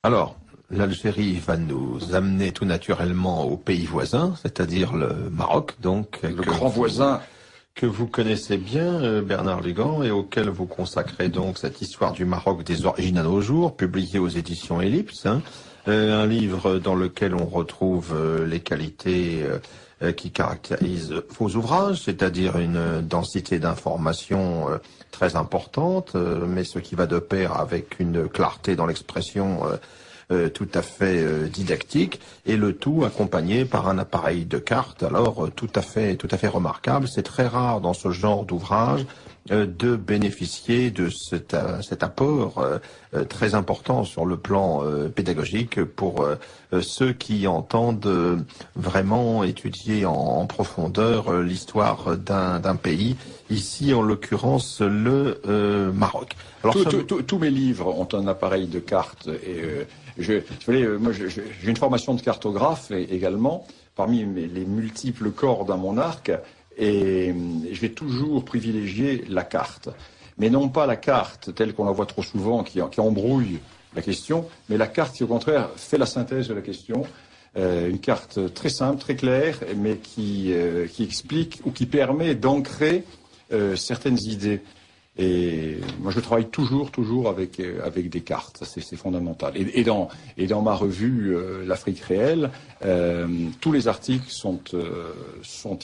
Alors, l'Algérie va nous amener tout naturellement au pays voisin, c'est-à-dire le Maroc, donc Le grand voisin. que vous connaissez bien, Bernard Lugan, et auquel vous consacrez donc cette histoire du Maroc des origines à nos jours, publiée aux éditions Ellipse, hein. Un livre dans lequel on retrouve les qualités qui caractérisent vos ouvrages, c'est-à-dire une densité d'informations très importante, mais ce qui va de pair avec une clarté dans l'expression tout à fait didactique, et le tout accompagné par un appareil de cartes, alors tout à fait remarquable. C'est très rare dans ce genre d'ouvrage de bénéficier de cet apport très important sur le plan pédagogique pour ceux qui entendent vraiment étudier en profondeur l'histoire d'un pays, ici en l'occurrence le Maroc. Alors, Tous mes livres ont un appareil de cartes et moi j'ai une formation de cartographe également, parmi les multiples cordes à mon arc, et je vais toujours privilégier la carte. Mais non pas la carte telle qu'on la voit trop souvent, qui embrouille la question, mais la carte qui au contraire fait la synthèse de la question. Une carte très simple, très claire, mais qui explique ou qui permet d'ancrer certaines idées. Et moi, je travaille toujours avec des cartes. C'est fondamental. Et dans ma revue L'Afrique réelle, tous les articles sont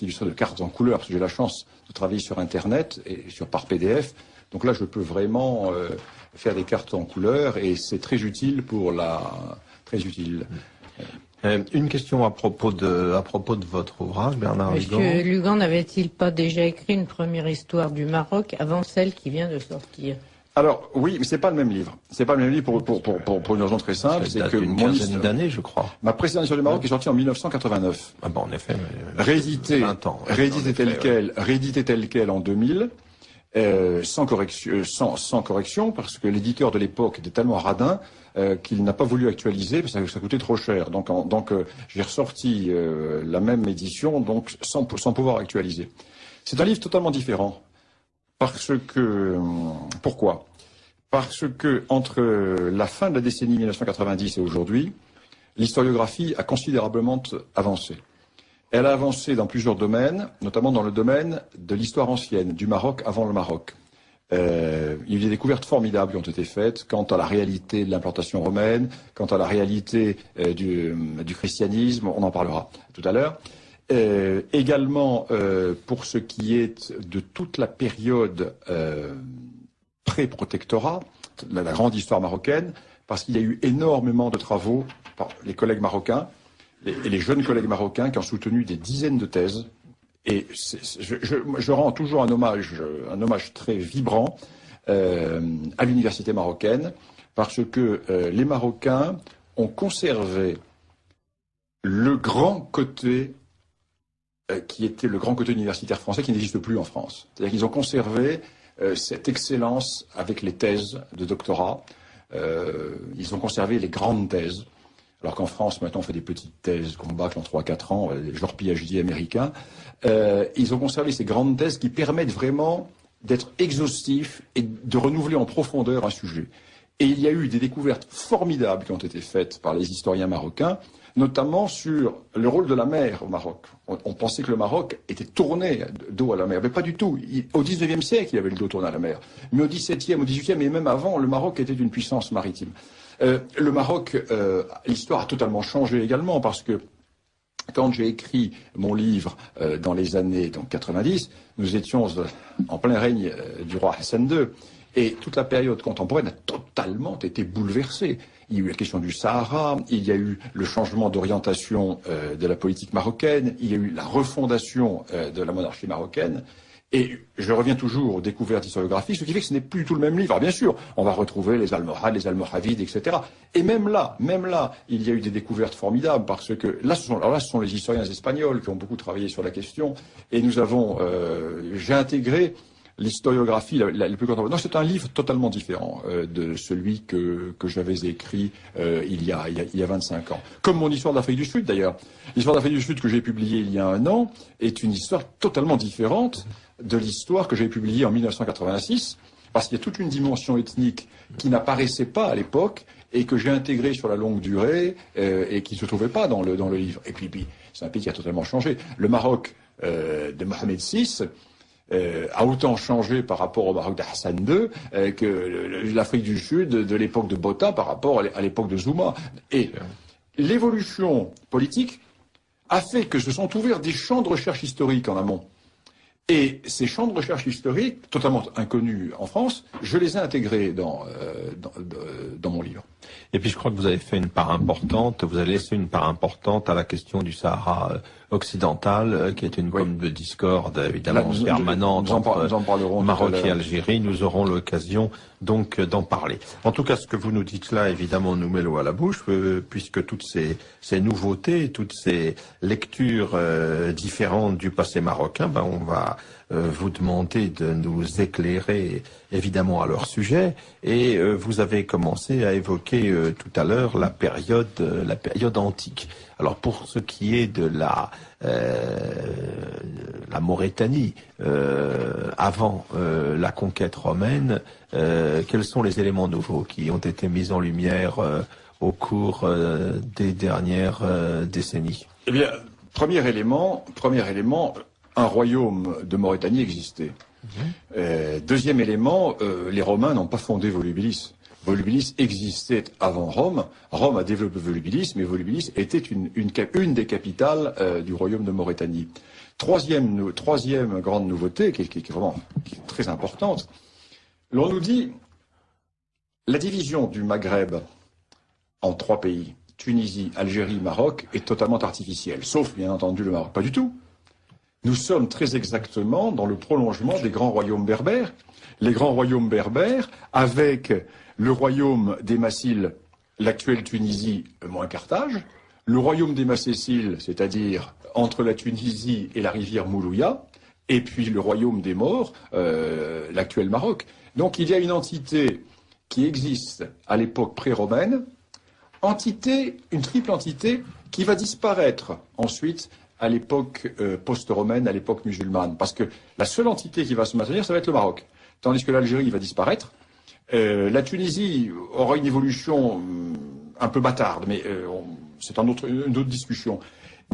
illustrés de cartes en couleur, parce que j'ai la chance de travailler sur Internet et par PDF. Donc là, je peux vraiment faire des cartes en couleur, et c'est très utile très utile. Une question à propos de votre ouvrage, Bernard Lugan. Monsieur Lugan n'avait-il pas déjà écrit une première histoire du Maroc avant celle qui vient de sortir? Alors oui, mais c'est pas le même livre. C'est pas le même livre pour une raison très simple, c'est que une quinzaine d'années, je crois. Ma précédente histoire du Maroc est sortie en 1989. Ah bon, en effet. Réédité 20 ans. réédité tel quel en 2000. Sans correction, parce que l'éditeur de l'époque était tellement radin qu'il n'a pas voulu actualiser, parce que ça coûtait trop cher. Donc j'ai ressorti la même édition, donc sans pouvoir actualiser. C'est un livre totalement différent. Pourquoi? Parce que entre la fin de la décennie 1990 et aujourd'hui, l'historiographie a considérablement avancé. Elle a avancé dans plusieurs domaines, notamment dans le domaine de l'histoire ancienne, du Maroc avant le Maroc. Il y a eu des découvertes formidables qui ont été faites quant à la réalité de l'implantation romaine, quant à la réalité du christianisme, on en parlera tout à l'heure. Également, pour ce qui est de toute la période pré-protectorat, la grande histoire marocaine, parce qu'il y a eu énormément de travaux par les collègues marocains, et les jeunes collègues marocains qui ont soutenu des dizaines de thèses. Et je rends toujours un hommage très vibrant à l'université marocaine, parce que les Marocains ont conservé le grand côté qui était le grand côté universitaire français, qui n'existe plus en France. C'est-à-dire qu'ils ont conservé cette excellence avec les thèses de doctorat. Ils ont conservé les grandes thèses. Alors qu'en France, maintenant, on fait des petites thèses qu'on bâcle en 3-4 ans, genre PhD américain. Ils ont conservé ces grandes thèses qui permettent vraiment d'être exhaustifs et de renouveler en profondeur un sujet. Et il y a eu des découvertes formidables qui ont été faites par les historiens marocains, notamment sur le rôle de la mer au Maroc. On pensait que le Maroc était tourné dos à la mer, mais pas du tout. Au XIXe siècle, il y avait le dos tourné à la mer. Mais au XVIIe, au XVIIIe et même avant, le Maroc était une puissance maritime. Le Maroc, l'histoire a totalement changé également, parce que quand j'ai écrit mon livre dans les années 90, nous étions en plein règne du roi Hassan II, et toute la période contemporaine a totalement été bouleversée. Il y a eu la question du Sahara, il y a eu le changement d'orientation de la politique marocaine, il y a eu la refondation de la monarchie marocaine. Et je reviens toujours aux découvertes historiographiques, ce qui fait que ce n'est plus du tout le même livre. Alors bien sûr, on va retrouver les Almohades, les Almoravides, etc. Et même là, il y a eu des découvertes formidables, parce que là, ce sont les historiens espagnols qui ont beaucoup travaillé sur la question. Et j'ai intégré l'historiographie la plus contemporaine. Non, c'est un livre totalement différent de celui que j'avais écrit il y a 25 ans. Comme mon histoire d'Afrique du Sud, d'ailleurs. L'histoire d'Afrique du Sud que j'ai publiée il y a 1 an est une histoire totalement différente de l'histoire que j'ai publiée en 1986, parce qu'il y a toute une dimension ethnique qui n'apparaissait pas à l'époque et que j'ai intégré sur la longue durée et qui ne se trouvait pas dans le livre. Et puis c'est un pays qui a totalement changé. Le Maroc de Mohamed VI a autant changé par rapport au Maroc d'Hassan II que l'Afrique du Sud de l'époque de Botha par rapport à l'époque de Zuma. Et l'évolution politique a fait que se sont ouverts des champs de recherche historique en amont. Et ces champs de recherche historique, totalement inconnus en France, je les ai intégrés dans mon livre. Et puis je crois que vous avez fait une part importante, vous avez laissé une part importante à la question du Sahara occidental, qui est une pomme de discorde évidemment permanente entre Maroc et Algérie. Nous aurons l'occasion donc d'en parler. En tout cas, ce que vous nous dites là, évidemment, nous met l'eau à la bouche, puisque toutes ces nouveautés, toutes ces lectures différentes du passé marocain, on va vous demander de nous éclairer évidemment à leur sujet. Et vous avez commencé à évoquer tout à l'heure la période antique. Alors pour ce qui est de la Mauritanie avant la conquête romaine, quels sont les éléments nouveaux qui ont été mis en lumière au cours des dernières décennies? Eh bien, premier élément, un royaume de Mauritanie existait. Deuxième élément, les Romains n'ont pas fondé Volubilis. Volubilis existait avant Rome. Rome a développé Volubilis, mais Volubilis était une des capitales du royaume de Mauritanie. Troisième grande nouveauté, qui est vraiment très importante, l'on nous dit la division du Maghreb en 3 pays, Tunisie, Algérie, Maroc, est totalement artificielle, sauf bien entendu le Maroc. Pas du tout. Nous sommes très exactement dans le prolongement des grands royaumes berbères. Les grands royaumes berbères, avec le royaume des Massiles, l'actuelle Tunisie, moins Carthage, le royaume des Macéciles, c'est-à-dire entre la Tunisie et la rivière Moulouya, et puis le royaume des Maures, l'actuel Maroc. Donc il y a une entité qui existe à l'époque pré-romaine, une triple entité qui va disparaître ensuite à l'époque post-romaine, à l'époque musulmane. Parce que la seule entité qui va se maintenir, ça va être le Maroc. Tandis que l'Algérie va disparaître. La Tunisie aura une évolution un peu bâtarde, mais c'est une autre discussion.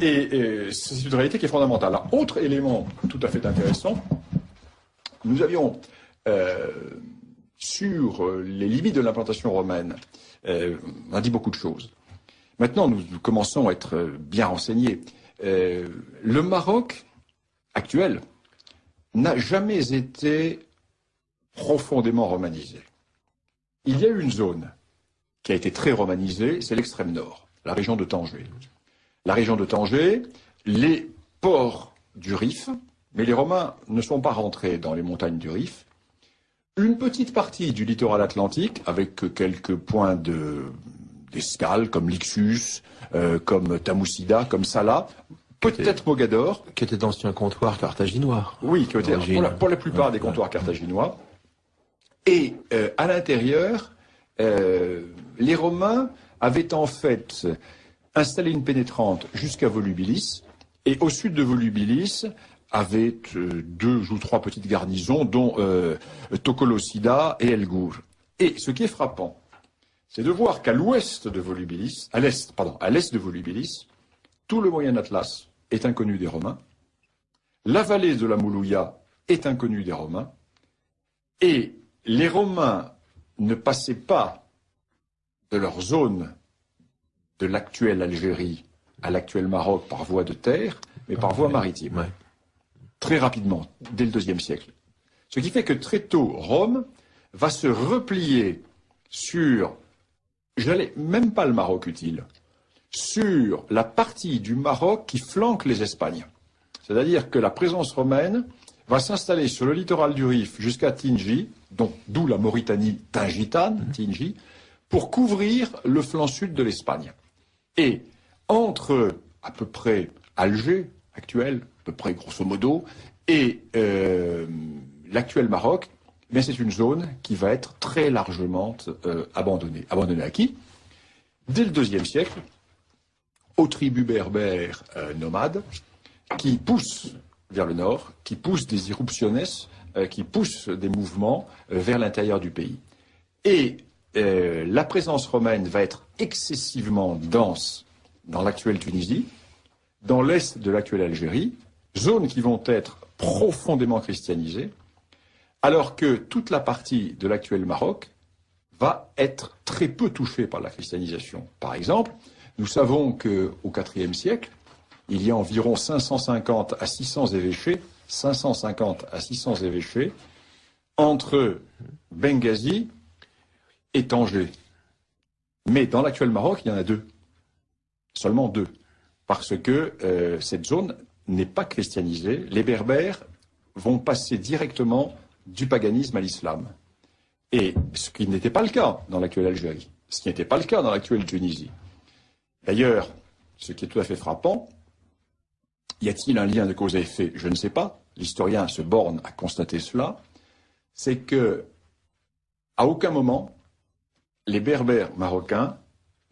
Et c'est une réalité qui est fondamentale. Alors, autre élément tout à fait intéressant, nous avions sur les limites de l'implantation romaine, on a dit beaucoup de choses. Maintenant, nous commençons à être bien renseignés. Le Maroc actuel n'a jamais été profondément romanisé. Il y a une zone qui a été très romanisée, c'est l'extrême nord, la région de Tanger. La région de Tanger, les ports du Rif, mais les Romains ne sont pas rentrés dans les montagnes du Rif. Une petite partie du littoral atlantique, avec quelques points d'escale, comme Lixus, comme Tamoussida, comme Salah, peut-être Mogador. Qui était d'anciens comptoirs carthaginois. Oui, qui étaient pour la plupart des comptoirs carthaginois. Et à l'intérieur, les Romains avaient en fait installé une pénétrante jusqu'à Volubilis, et au sud de Volubilis avaient 2 ou 3 petites garnisons, dont Tokolosida et Elgour. Et ce qui est frappant, c'est de voir qu'à l'ouest de Volubilis, à l'est de Volubilis, tout le Moyen Atlas est inconnu des Romains, la vallée de la Moulouya est inconnue des Romains, et les Romains ne passaient pas de leur zone de l'actuelle Algérie à l'actuel Maroc par voie de terre, mais par voie maritime. Ouais. Très rapidement, dès le IIe siècle. Ce qui fait que très tôt, Rome va se replier sur, même pas le Maroc utile, sur la partie du Maroc qui flanque les Espagnes. C'est-à-dire que la présence romaine va s'installer sur le littoral du Rif jusqu'à Tingi, d'où la Mauritanie tingitane, Tingi, pour couvrir le flanc sud de l'Espagne. Et entre à peu près Alger, actuel, à peu près grosso modo, et l'actuel Maroc, mais c'est une zone qui va être très largement abandonnée. Abandonnée à qui? Dès le IIe siècle, aux tribus berbères nomades, qui poussent vers le nord, qui poussent des irruptionnes, qui poussent des mouvements vers l'intérieur du pays. Et la présence romaine va être excessivement dense dans l'actuelle Tunisie, dans l'est de l'actuelle Algérie, zones qui vont être profondément christianisées, alors que toute la partie de l'actuel Maroc va être très peu touchée par la christianisation. Par exemple, nous savons qu'au IVe siècle, il y a environ 550 à 600 évêchés, 550 à 600 évêchés entre Benghazi et Tanger. Mais dans l'actuel Maroc, il y en a deux. Seulement deux. Parce que cette zone n'est pas christianisée. Les Berbères vont passer directement du paganisme à l'islam. Et ce qui n'était pas le cas dans l'actuelle Algérie, ce qui n'était pas le cas dans l'actuelle Tunisie. D'ailleurs, ce qui est tout à fait frappant, y a-t-il un lien de cause à effet? Je ne sais pas. L'historien se borne à constater cela. C'est que, à aucun moment, les Berbères marocains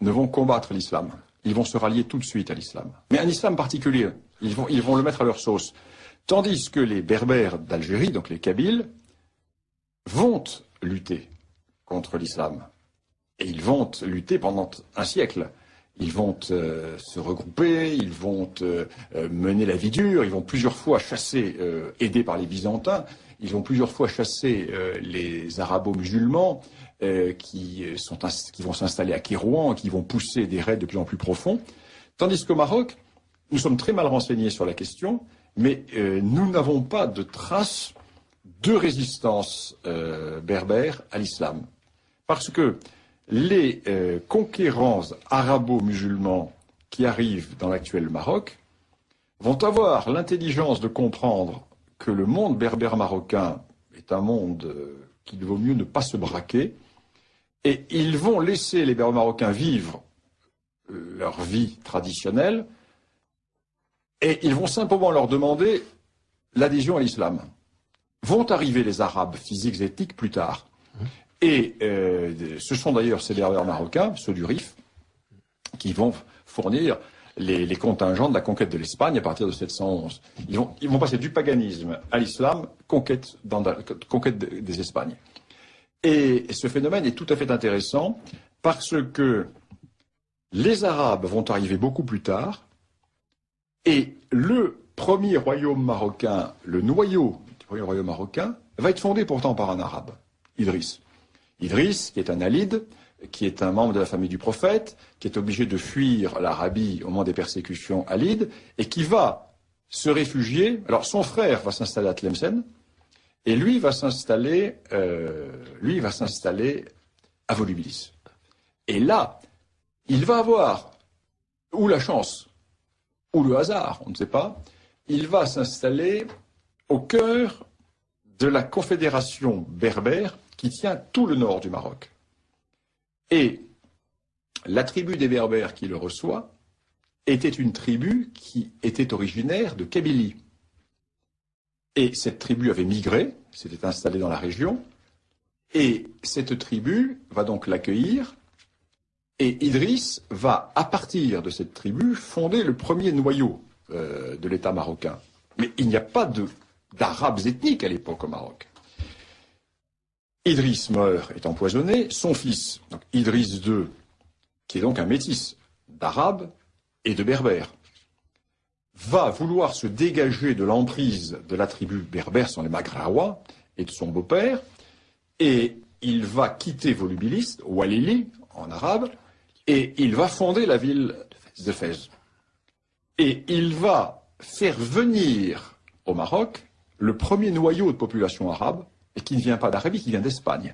ne vont combattre l'islam. Ils vont se rallier tout de suite à l'islam. Mais un islam particulier. Ils vont le mettre à leur sauce. Tandis que les Berbères d'Algérie, donc les Kabyles, vont lutter contre l'islam. Et ils vont lutter pendant un siècle. Ils vont se regrouper, ils vont mener la vie dure, ils vont plusieurs fois chasser, aidés par les Byzantins, ils vont plusieurs fois chasser les arabo-musulmans qui vont s'installer à Kérouan, qui vont pousser des raids de plus en plus profonds. Tandis qu'au Maroc, nous sommes très mal renseignés sur la question, mais nous n'avons pas de traces de résistance berbère à l'islam. Parce que les conquérants arabo-musulmans qui arrivent dans l'actuel Maroc vont avoir l'intelligence de comprendre que le monde berbère marocain est un monde qu'il vaut mieux ne pas se braquer, et ils vont laisser les Berbères marocains vivre leur vie traditionnelle, et ils vont simplement leur demander l'adhésion à l'islam. Vont arriver les Arabes physiques et ethniques plus tard. Et ce sont d'ailleurs ces Berbères marocains, ceux du Rif, qui vont fournir les contingents de la conquête de l'Espagne à partir de 711. Ils vont passer du paganisme à l'islam, conquête des Espagnes. Et ce phénomène est tout à fait intéressant parce que les Arabes vont arriver beaucoup plus tard et le premier royaume marocain, le noyau du premier royaume marocain, va être fondé pourtant par un Arabe, Idriss. Idriss, qui est un Alide, qui est un membre de la famille du prophète, qui est obligé de fuir l'Arabie au moment des persécutions alides, et qui va se réfugier. Alors son frère va s'installer à Tlemcen, et lui va s'installer à Volubilis. Et là, il va avoir, ou la chance, ou le hasard, on ne sait pas, il va s'installer au cœur de la confédération berbère qui tient tout le nord du Maroc. Et la tribu des Berbères qui le reçoit était une tribu qui était originaire de Kabylie. Et cette tribu avait migré, s'était installée dans la région, et cette tribu va donc l'accueillir, et Idriss va, à partir de cette tribu, fonder le premier noyau de l'État marocain. Mais il n'y a pas d'Arabes ethniques à l'époque au Maroc. Idriss meurt, est empoisonné, son fils, donc Idriss II, qui est donc un métis d'Arabes et de Berbères, va vouloir se dégager de l'emprise de la tribu berbère, sont les Maghraouas, et de son beau-père, et il va quitter Volubilis, Walili, en arabe, et il va fonder la ville de Fès. Et il va faire venir au Maroc le premier noyau de population arabe, et qui ne vient pas d'Arabie, qui vient d'Espagne.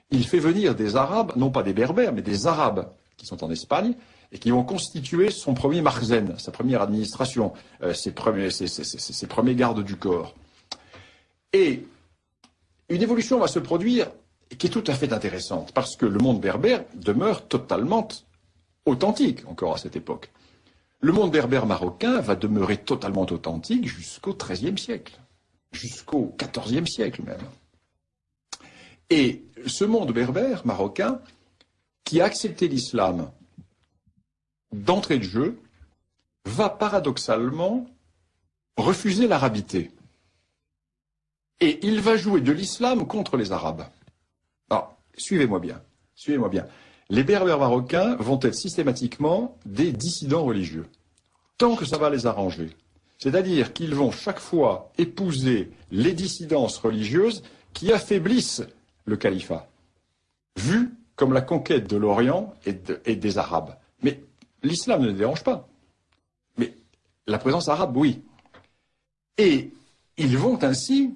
Il fait venir des Arabes, non pas des Berbères, mais des Arabes qui sont en Espagne, et qui vont constituer son premier marzen, sa première administration, ses premiers gardes du corps. Et une évolution va se produire qui est tout à fait intéressante, parce que le monde berbère demeure totalement authentique encore à cette époque. Le monde berbère marocain va demeurer totalement authentique jusqu'au XIIIe siècle, jusqu'au XIVe siècle même. Et ce monde berbère marocain, qui a accepté l'islam d'entrée de jeu, va paradoxalement refuser l'arabité. Et il va jouer de l'islam contre les Arabes. Alors, suivez-moi bien. Suivez-moi bien. Les Berbères marocains vont être systématiquement des dissidents religieux, tant que ça va les arranger. C'est-à-dire qu'ils vont chaque fois épouser les dissidences religieuses qui affaiblissent le califat, vu comme la conquête de l'Orient et des Arabes. Mais l'islam ne les dérange pas. Mais la présence arabe, oui. Et ils vont ainsi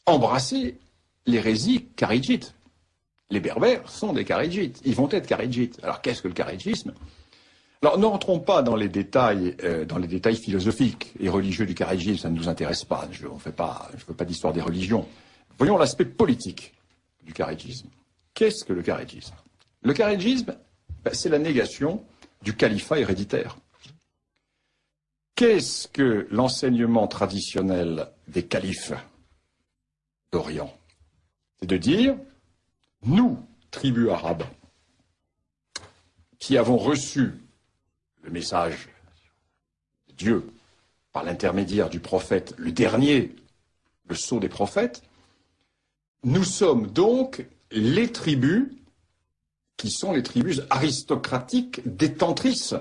embrasser l'hérésie kharidjite. Les Berbères sont des kharidjites. Ils vont être kharidjites. Alors qu'est-ce que le kharidjisme? Alors ne rentrons pas dans les détails philosophiques et religieux du kharidjisme, ça ne nous intéresse pas. Je ne veux pas d'histoire des religions. Voyons l'aspect politique du kharidjisme. Qu'est-ce que le kharidjisme? Le kharidjisme, c'est la négation du califat héréditaire. Qu'est-ce que l'enseignement traditionnel des califes d'Orient? C'est de dire, nous, tribus arabes, qui avons reçu le message de Dieu par l'intermédiaire du prophète, le dernier, le sceau des prophètes, nous sommes donc les tribus qui sont les tribus aristocratiques détentrices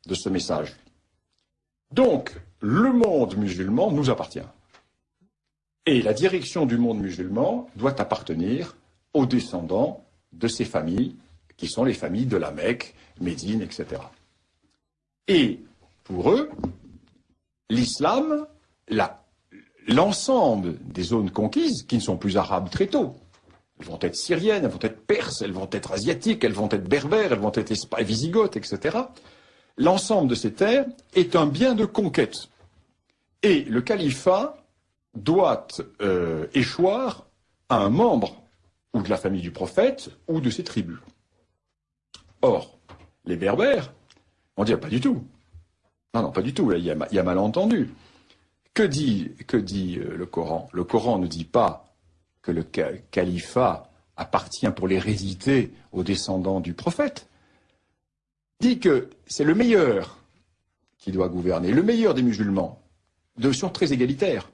de ce message. Donc, le monde musulman nous appartient. Et la direction du monde musulman doit appartenir aux descendants de ces familles, qui sont les familles de la Mecque, Médine, etc. Et pour eux, l'islam, l'ensemble des zones conquises, qui ne sont plus arabes très tôt, elles vont être syriennes, elles vont être perses, elles vont être asiatiques, elles vont être berbères, elles vont être visigothes, etc. L'ensemble de ces terres est un bien de conquête. Et le califat doit échoir à un membre ou de la famille du prophète ou de ses tribus. Or, les Berbères on dit pas du tout. Non, pas du tout. Là, il y a malentendu. Que dit le Coran? Le Coran ne dit pas que le califat appartient pour l'hérédité aux descendants du prophète. Il dit que c'est le meilleur qui doit gouverner, le meilleur des musulmans, de façon très égalitaire.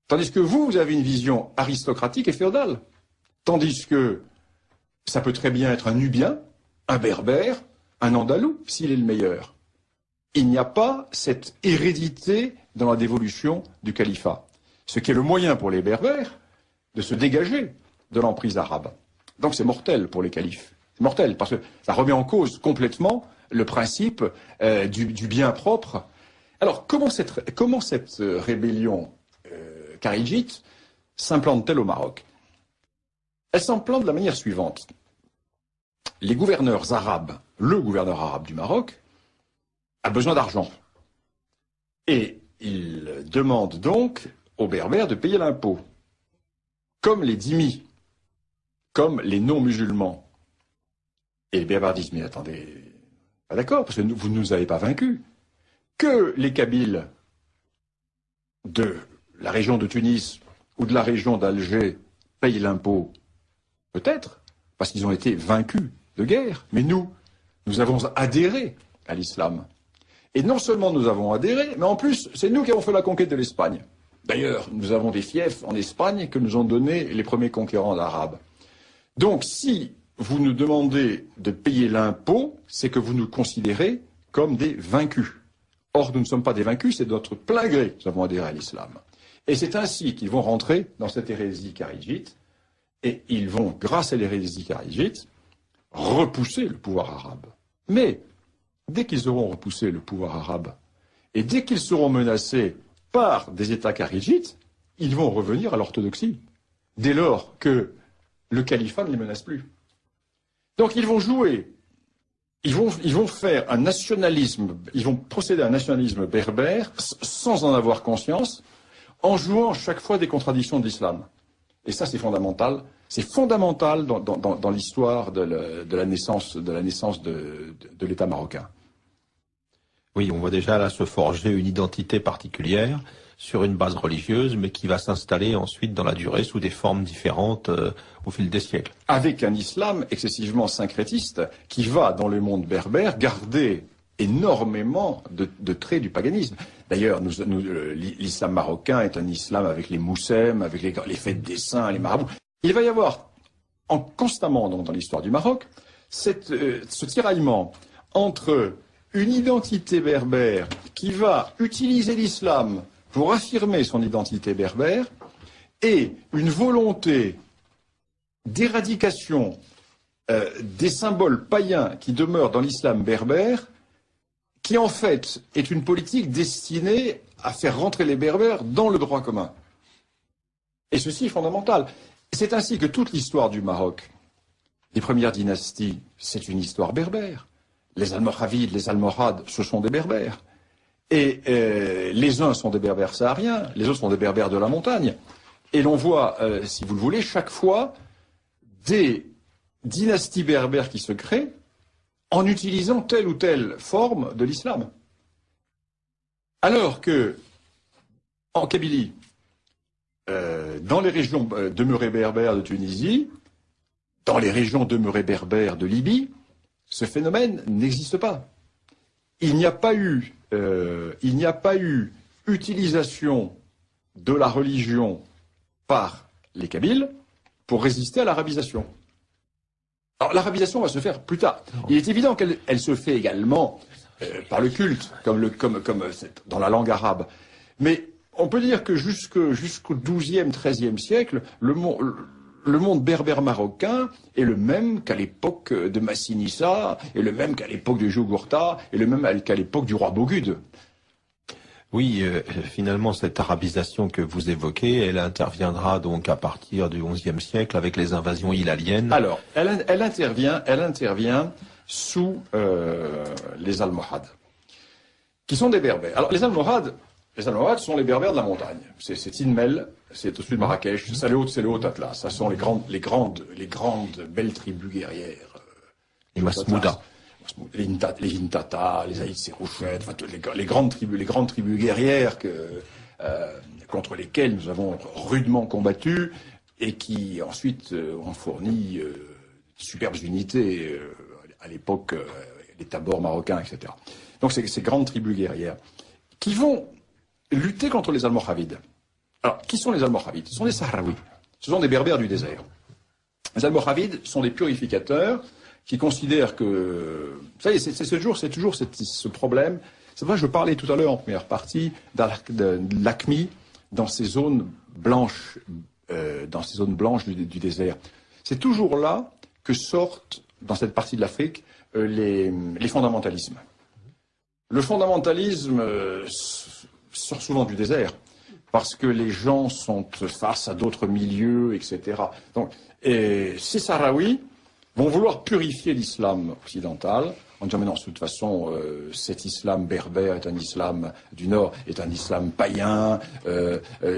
Tandis que vous avez une vision aristocratique et féodale. Tandis que ça peut très bien être un Nubien, un Berbère, un Andalou, s'il est le meilleur. Il n'y a pas cette hérédité dans la dévolution du califat. Ce qui est le moyen pour les Berbères de se dégager de l'emprise arabe. Donc c'est mortel pour les califes. C'est mortel, parce que ça remet en cause complètement le principe du bien propre. Alors, comment cette rébellion kharidjite s'implante-t-elle au Maroc? Elle s'implante de la manière suivante. Les gouverneurs arabes, le gouverneur arabe du Maroc, a besoin d'argent. Et il demande donc aux Berbères de payer l'impôt, comme les dhimmis, comme les non-musulmans. Et les Berbères disent, mais attendez, pas d'accord, parce que vous ne nous avez pas vaincus. Que les Kabyles de la région de Tunis ou de la région d'Alger payent l'impôt, peut-être, parce qu'ils ont été vaincus de guerre. Mais nous avons adhéré à l'islam. Et non seulement nous avons adhéré, mais en plus, c'est nous qui avons fait la conquête de l'Espagne. D'ailleurs, nous avons des fiefs en Espagne que nous ont donnés les premiers conquérants arabes. Donc, si vous nous demandez de payer l'impôt, c'est que vous nous considérez comme des vaincus. Or, nous ne sommes pas des vaincus, c'est de notre plein gré que nous avons adhéré à l'islam. Et c'est ainsi qu'ils vont rentrer dans cette hérésie kharidjite, et ils vont, grâce à l'hérésie kharidjite, repousser le pouvoir arabe. Mais, dès qu'ils auront repoussé le pouvoir arabe, et dès qu'ils seront menacés par des États kharidjites, ils vont revenir à l'orthodoxie, dès lors que le califat ne les menace plus. Donc ils vont jouer, ils vont faire un nationalisme, ils vont procéder à un nationalisme berbère sans en avoir conscience, en jouant chaque fois des contradictions de l'islam. Et ça, c'est fondamental. C'est fondamental dans l'histoire de la naissance de l'État marocain. Oui, on voit déjà là se forger une identité particulière sur une base religieuse, mais qui va s'installer ensuite dans la durée sous des formes différentes au fil des siècles. Avec un islam excessivement syncrétiste qui va, dans le monde berbère, garder énormément de traits du paganisme. D'ailleurs, l'islam marocain est un islam avec les moussem, avec les fêtes des saints, les marabouts. Il va y avoir constamment donc, dans l'histoire du Maroc ce tiraillement entre une identité berbère qui va utiliser l'islam pour affirmer son identité berbère et une volonté d'éradication des symboles païens qui demeurent dans l'islam berbère, qui en fait est une politique destinée à faire rentrer les berbères dans le droit commun. Et ceci est fondamental. C'est ainsi que toute l'histoire du Maroc, des premières dynasties, c'est une histoire berbère. Les Almoravides, les Almohades, ce sont des berbères. Et les uns sont des berbères sahariens, les autres sont des berbères de la montagne. Et l'on voit, si vous le voulez, chaque fois des dynasties berbères qui se créent en utilisant telle ou telle forme de l'islam. Alors que, en Kabylie, dans les régions demeurées berbères de Tunisie, dans les régions demeurées berbères de Libye, ce phénomène n'existe pas. Il n'y a pas eu utilisation de la religion par les Kabyles pour résister à l'arabisation. Alors l'arabisation va se faire plus tard. Il est évident qu'elle se fait également par le culte, comme dans la langue arabe. Mais on peut dire que jusqu'au XIIe, XIIIe siècle, le monde berbère marocain est le même qu'à l'époque de Massinissa, et le même qu'à l'époque de Jugurtha, et le même qu'à l'époque du roi Bogude. Oui, finalement, cette arabisation que vous évoquez, elle interviendra donc à partir du XIe siècle avec les invasions hilaliennes. Alors, elle intervient sous les Almohades, qui sont des berbères. Alors, les Almohades sont les berbères de la montagne. C'est Inmel, c'est au-dessus de Marrakech, c'est le Haut Atlas. Ça sont les grandes belles tribus guerrières. Les Masmouda. Les Intata, les Aïd Sérouchet, enfin, les grandes tribus guerrières contre lesquelles nous avons rudement combattu et qui ensuite ont fourni de superbes unités à l'époque, les Tabors marocains, etc. Donc ces grandes tribus guerrières qui vont lutter contre les Almoravides. Alors, qui sont les Almoravides? Ce sont des Sahraouis. Ce sont des berbères du désert. Les Almoravides sont des purificateurs qui considèrent que... Ça y est, c'est toujours ce problème. C'est vrai, je parlais tout à l'heure en première partie de l'AQMI dans ces zones blanches, du désert. C'est toujours là que sortent, dans cette partie de l'Afrique, les fondamentalismes. Le fondamentalisme sort souvent du désert, parce que les gens sont face à d'autres milieux, etc. Donc, ces Sahraouis vont vouloir purifier l'islam occidental en disant mais non, de toute façon, cet islam berbère est un islam du Nord, est un islam païen,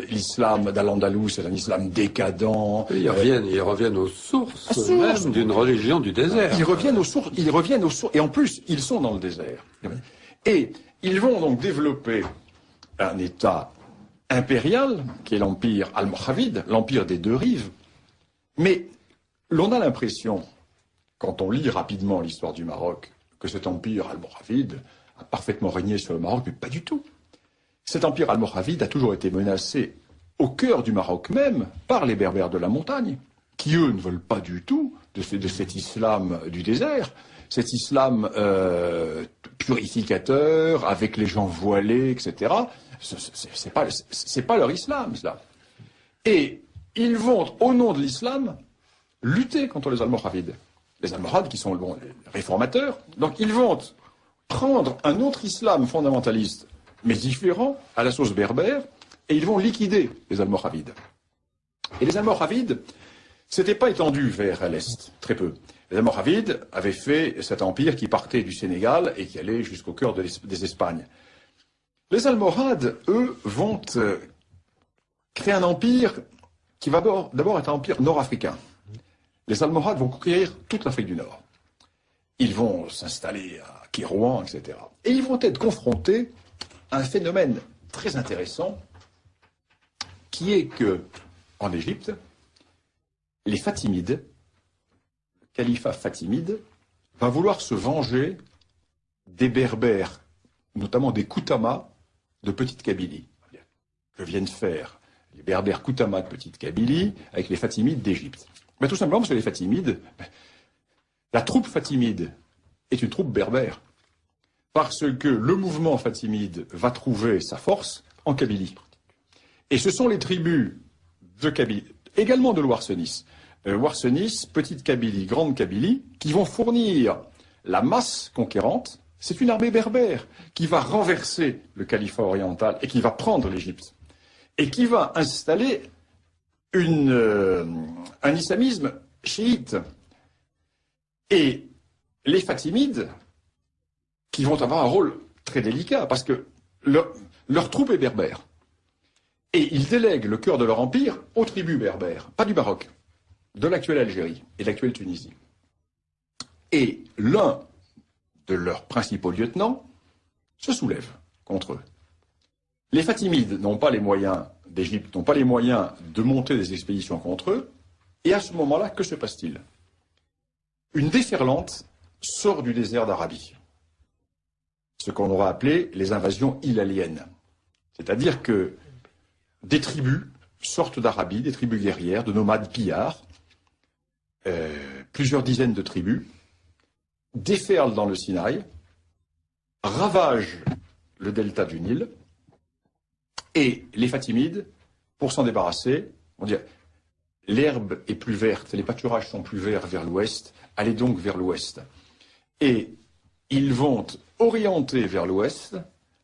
l'islam d'Al-Andalus est un islam décadent. Ils reviennent aux sources même d'une religion du désert. Ils reviennent aux sources, et en plus, ils sont dans le désert. Et ils vont donc développer un État impérial, qui est l'empire almoravide, l'empire des deux rives. Mais l'on a l'impression, quand on lit rapidement l'histoire du Maroc, que cet empire almoravide a parfaitement régné sur le Maroc, mais pas du tout. Cet empire almoravide a toujours été menacé au cœur du Maroc même par les berbères de la montagne, qui eux ne veulent pas du tout de cet islam du désert, cet islam purificateur, avec les gens voilés, etc. C'est pas leur islam, cela. Et ils vont, au nom de l'islam, lutter contre les Almoravides. Les Almohades qui sont les réformateurs. Donc ils vont prendre un autre islam fondamentaliste, mais différent, à la sauce berbère, et ils vont liquider les Almoravides. Et les Almoravides s'étaient pas étendus vers l'Est, très peu. Les Almoravides avaient fait cet empire qui partait du Sénégal et qui allait jusqu'au cœur des Espagnes. Les Almohades, eux, vont créer un empire qui va d'abord être un empire nord-africain. Les Almohades vont conquérir toute l'Afrique du Nord. Ils vont s'installer à Kérouan, etc. Et ils vont être confrontés à un phénomène très intéressant, qui est que, en Égypte, les Fatimides, le califat fatimide, va vouloir se venger des Berbères, notamment des Koutama de Petite Kabylie, que viennent faire les Berbères Koutama de Petite Kabylie avec les Fatimides d'Égypte. Tout simplement parce que les Fatimides, la troupe fatimide est une troupe berbère. Parce que le mouvement fatimide va trouver sa force en Kabylie. Et ce sont les tribus de Kabylie, également de l'Ouarsenis. Ouarsenis, Petite Kabylie, Grande Kabylie, qui vont fournir la masse conquérante. C'est une armée berbère qui va renverser le califat oriental et qui va prendre l'Égypte. Et qui va installer un islamisme chiite. Et les Fatimides, qui vont avoir un rôle très délicat, parce que leur troupe est berbère. Et ils délèguent le cœur de leur empire aux tribus berbères, pas du Maroc, de l'actuelle Algérie et de l'actuelle Tunisie. Et l'un de leurs principaux lieutenants se soulève contre eux. Les Fatimides n'ont pas les moyens d'Égypte, n'ont pas les moyens de monter des expéditions contre eux, et à ce moment-là, que se passe-t-il? Une déferlante sort du désert d'Arabie, ce qu'on aura appelé les invasions hilaliennes. C'est-à-dire que des tribus sortent d'Arabie, des tribus guerrières, de nomades pillards, plusieurs dizaines de tribus, déferlent dans le Sinaï, ravagent le delta du Nil, et les Fatimides, pour s'en débarrasser, vont dire l'herbe est plus verte, les pâturages sont plus verts vers l'ouest, allez donc vers l'ouest. Et ils vont orienter vers l'ouest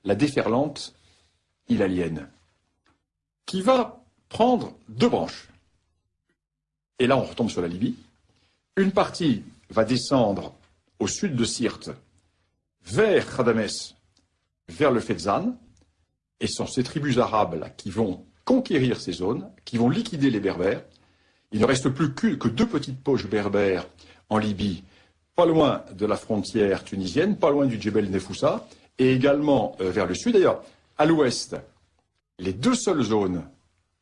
la déferlante hilalienne, qui va prendre deux branches. Et là, on retombe sur la Libye. Une partie va descendre au sud de Sirte, vers Khadamès, vers le Fezzan, et ce sont ces tribus arabes là, qui vont conquérir ces zones, qui vont liquider les Berbères. Il ne reste plus que deux petites poches berbères en Libye, pas loin de la frontière tunisienne, pas loin du Djebel Nefoussa, et également vers le sud. D'ailleurs, à l'ouest, les deux seules zones,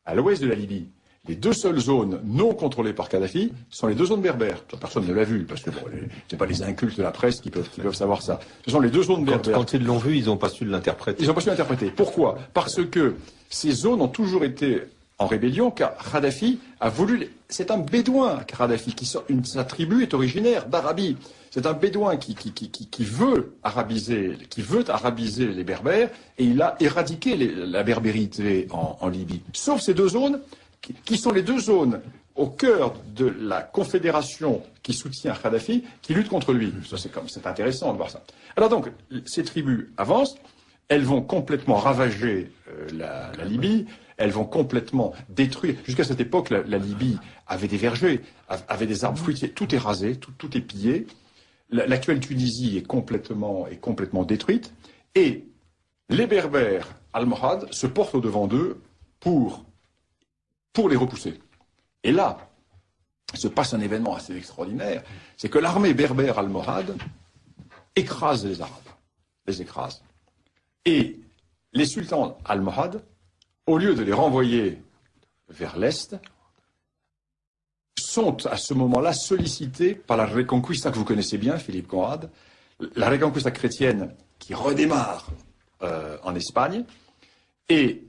à l'ouest de la Libye, les deux seules zones non contrôlées par Kadhafi sont les deux zones berbères. Personne ne l'a vu, parce que bon, c'est pas les incultes de la presse qui peuvent savoir ça. Ce sont les deux zones berbères. Quand ils l'ont vu, ils n'ont pas su l'interpréter. Ils n'ont pas su l'interpréter. Pourquoi? Parce que ces zones ont toujours été en rébellion, car Kadhafi a voulu... C'est un bédouin, Kadhafi, sa tribu est originaire d'Arabie. C'est un bédouin qui veut arabiser les Berbères, et il a éradiqué la berbérité en Libye. Sauf ces deux zones, qui sont les deux zones au cœur de la confédération qui soutient Kadhafi, qui lutte contre lui. Ça, c'est intéressant de voir ça. Alors donc, ces tribus avancent, elles vont complètement ravager la Libye, elles vont complètement détruire. Jusqu'à cette époque, la Libye avait des vergers, avait des arbres fruitiers. Tout est rasé, tout est pillé. L'actuelle Tunisie est complètement détruite. Et les Berbères almohades se portent au-devant d'eux pour les repousser. Et là, se passe un événement assez extraordinaire, c'est que l'armée berbère almohade écrase les Arabes, les écrase. Et les sultans almohades, au lieu de les renvoyer vers l'Est, sont à ce moment-là sollicités par la Reconquista que vous connaissez bien, Philippe Conrad, la Reconquista chrétienne qui redémarre en Espagne, et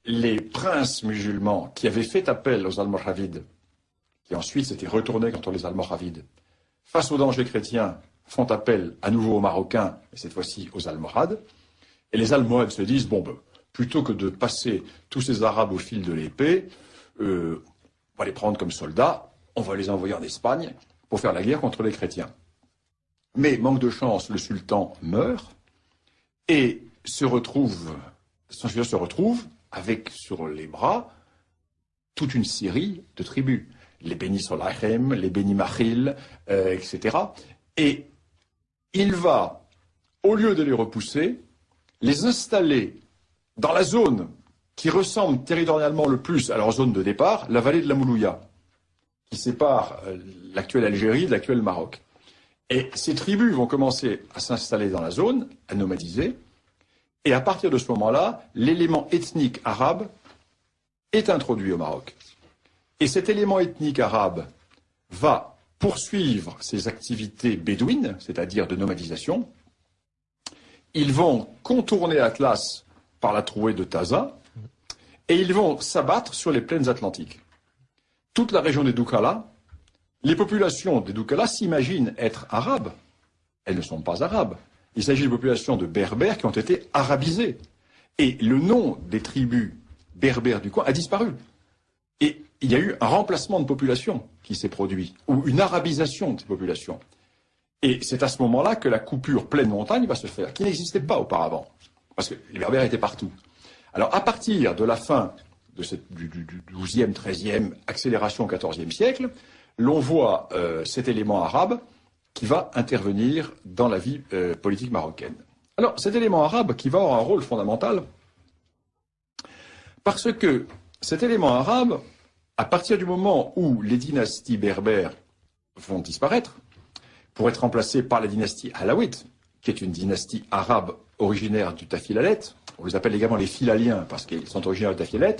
les princes musulmans qui avaient fait appel aux Almoravides, qui ensuite s'étaient retournés contre les Almoravides, face aux dangers chrétiens, font appel à nouveau aux Marocains, et cette fois-ci aux Almohades, et les Almohades se disent, plutôt que de passer tous ces Arabes au fil de l'épée, on va les prendre comme soldats, on va les envoyer en Espagne pour faire la guerre contre les chrétiens. Mais, manque de chance, le sultan meurt, et son successeur se retrouve avec sur les bras toute une série de tribus. Les Beni Solahem, les Beni Mahil, etc. Et il va, au lieu de les repousser, les installer dans la zone qui ressemble territorialement le plus à leur zone de départ, la vallée de la Moulouya, qui sépare l'actuelle Algérie de l'actuel Maroc. Et ces tribus vont commencer à s'installer dans la zone, à nomadiser, et à partir de ce moment-là, l'élément ethnique arabe est introduit au Maroc. Et cet élément ethnique arabe va poursuivre ses activités bédouines, c'est-à-dire de nomadisation. Ils vont contourner Atlas par la trouée de Taza, et ils vont s'abattre sur les plaines atlantiques. Toute la région des Doukala Les populations des Doukala s'imaginent être arabes. Elles ne sont pas arabes. Il s'agit de populations de berbères qui ont été arabisées. Et le nom des tribus berbères du coin a disparu. Et il y a eu un remplacement de population qui s'est produit, ou une arabisation de ces populations. Et c'est à ce moment-là que la coupure pleine montagne va se faire, qui n'existait pas auparavant, parce que les berbères étaient partout. Alors à partir de la fin de du 12e, 13e, accélération au 14e siècle, l'on voit cet élément arabe qui va intervenir dans la vie politique marocaine. Alors cet élément arabe qui va avoir un rôle fondamental, parce que cet élément arabe, à partir du moment où les dynasties berbères vont disparaître, pour être remplacées par la dynastie alawite, qui est une dynastie arabe originaire du Tafilalet, on les appelle également les Filaliens parce qu'ils sont originaires du Tafilalet.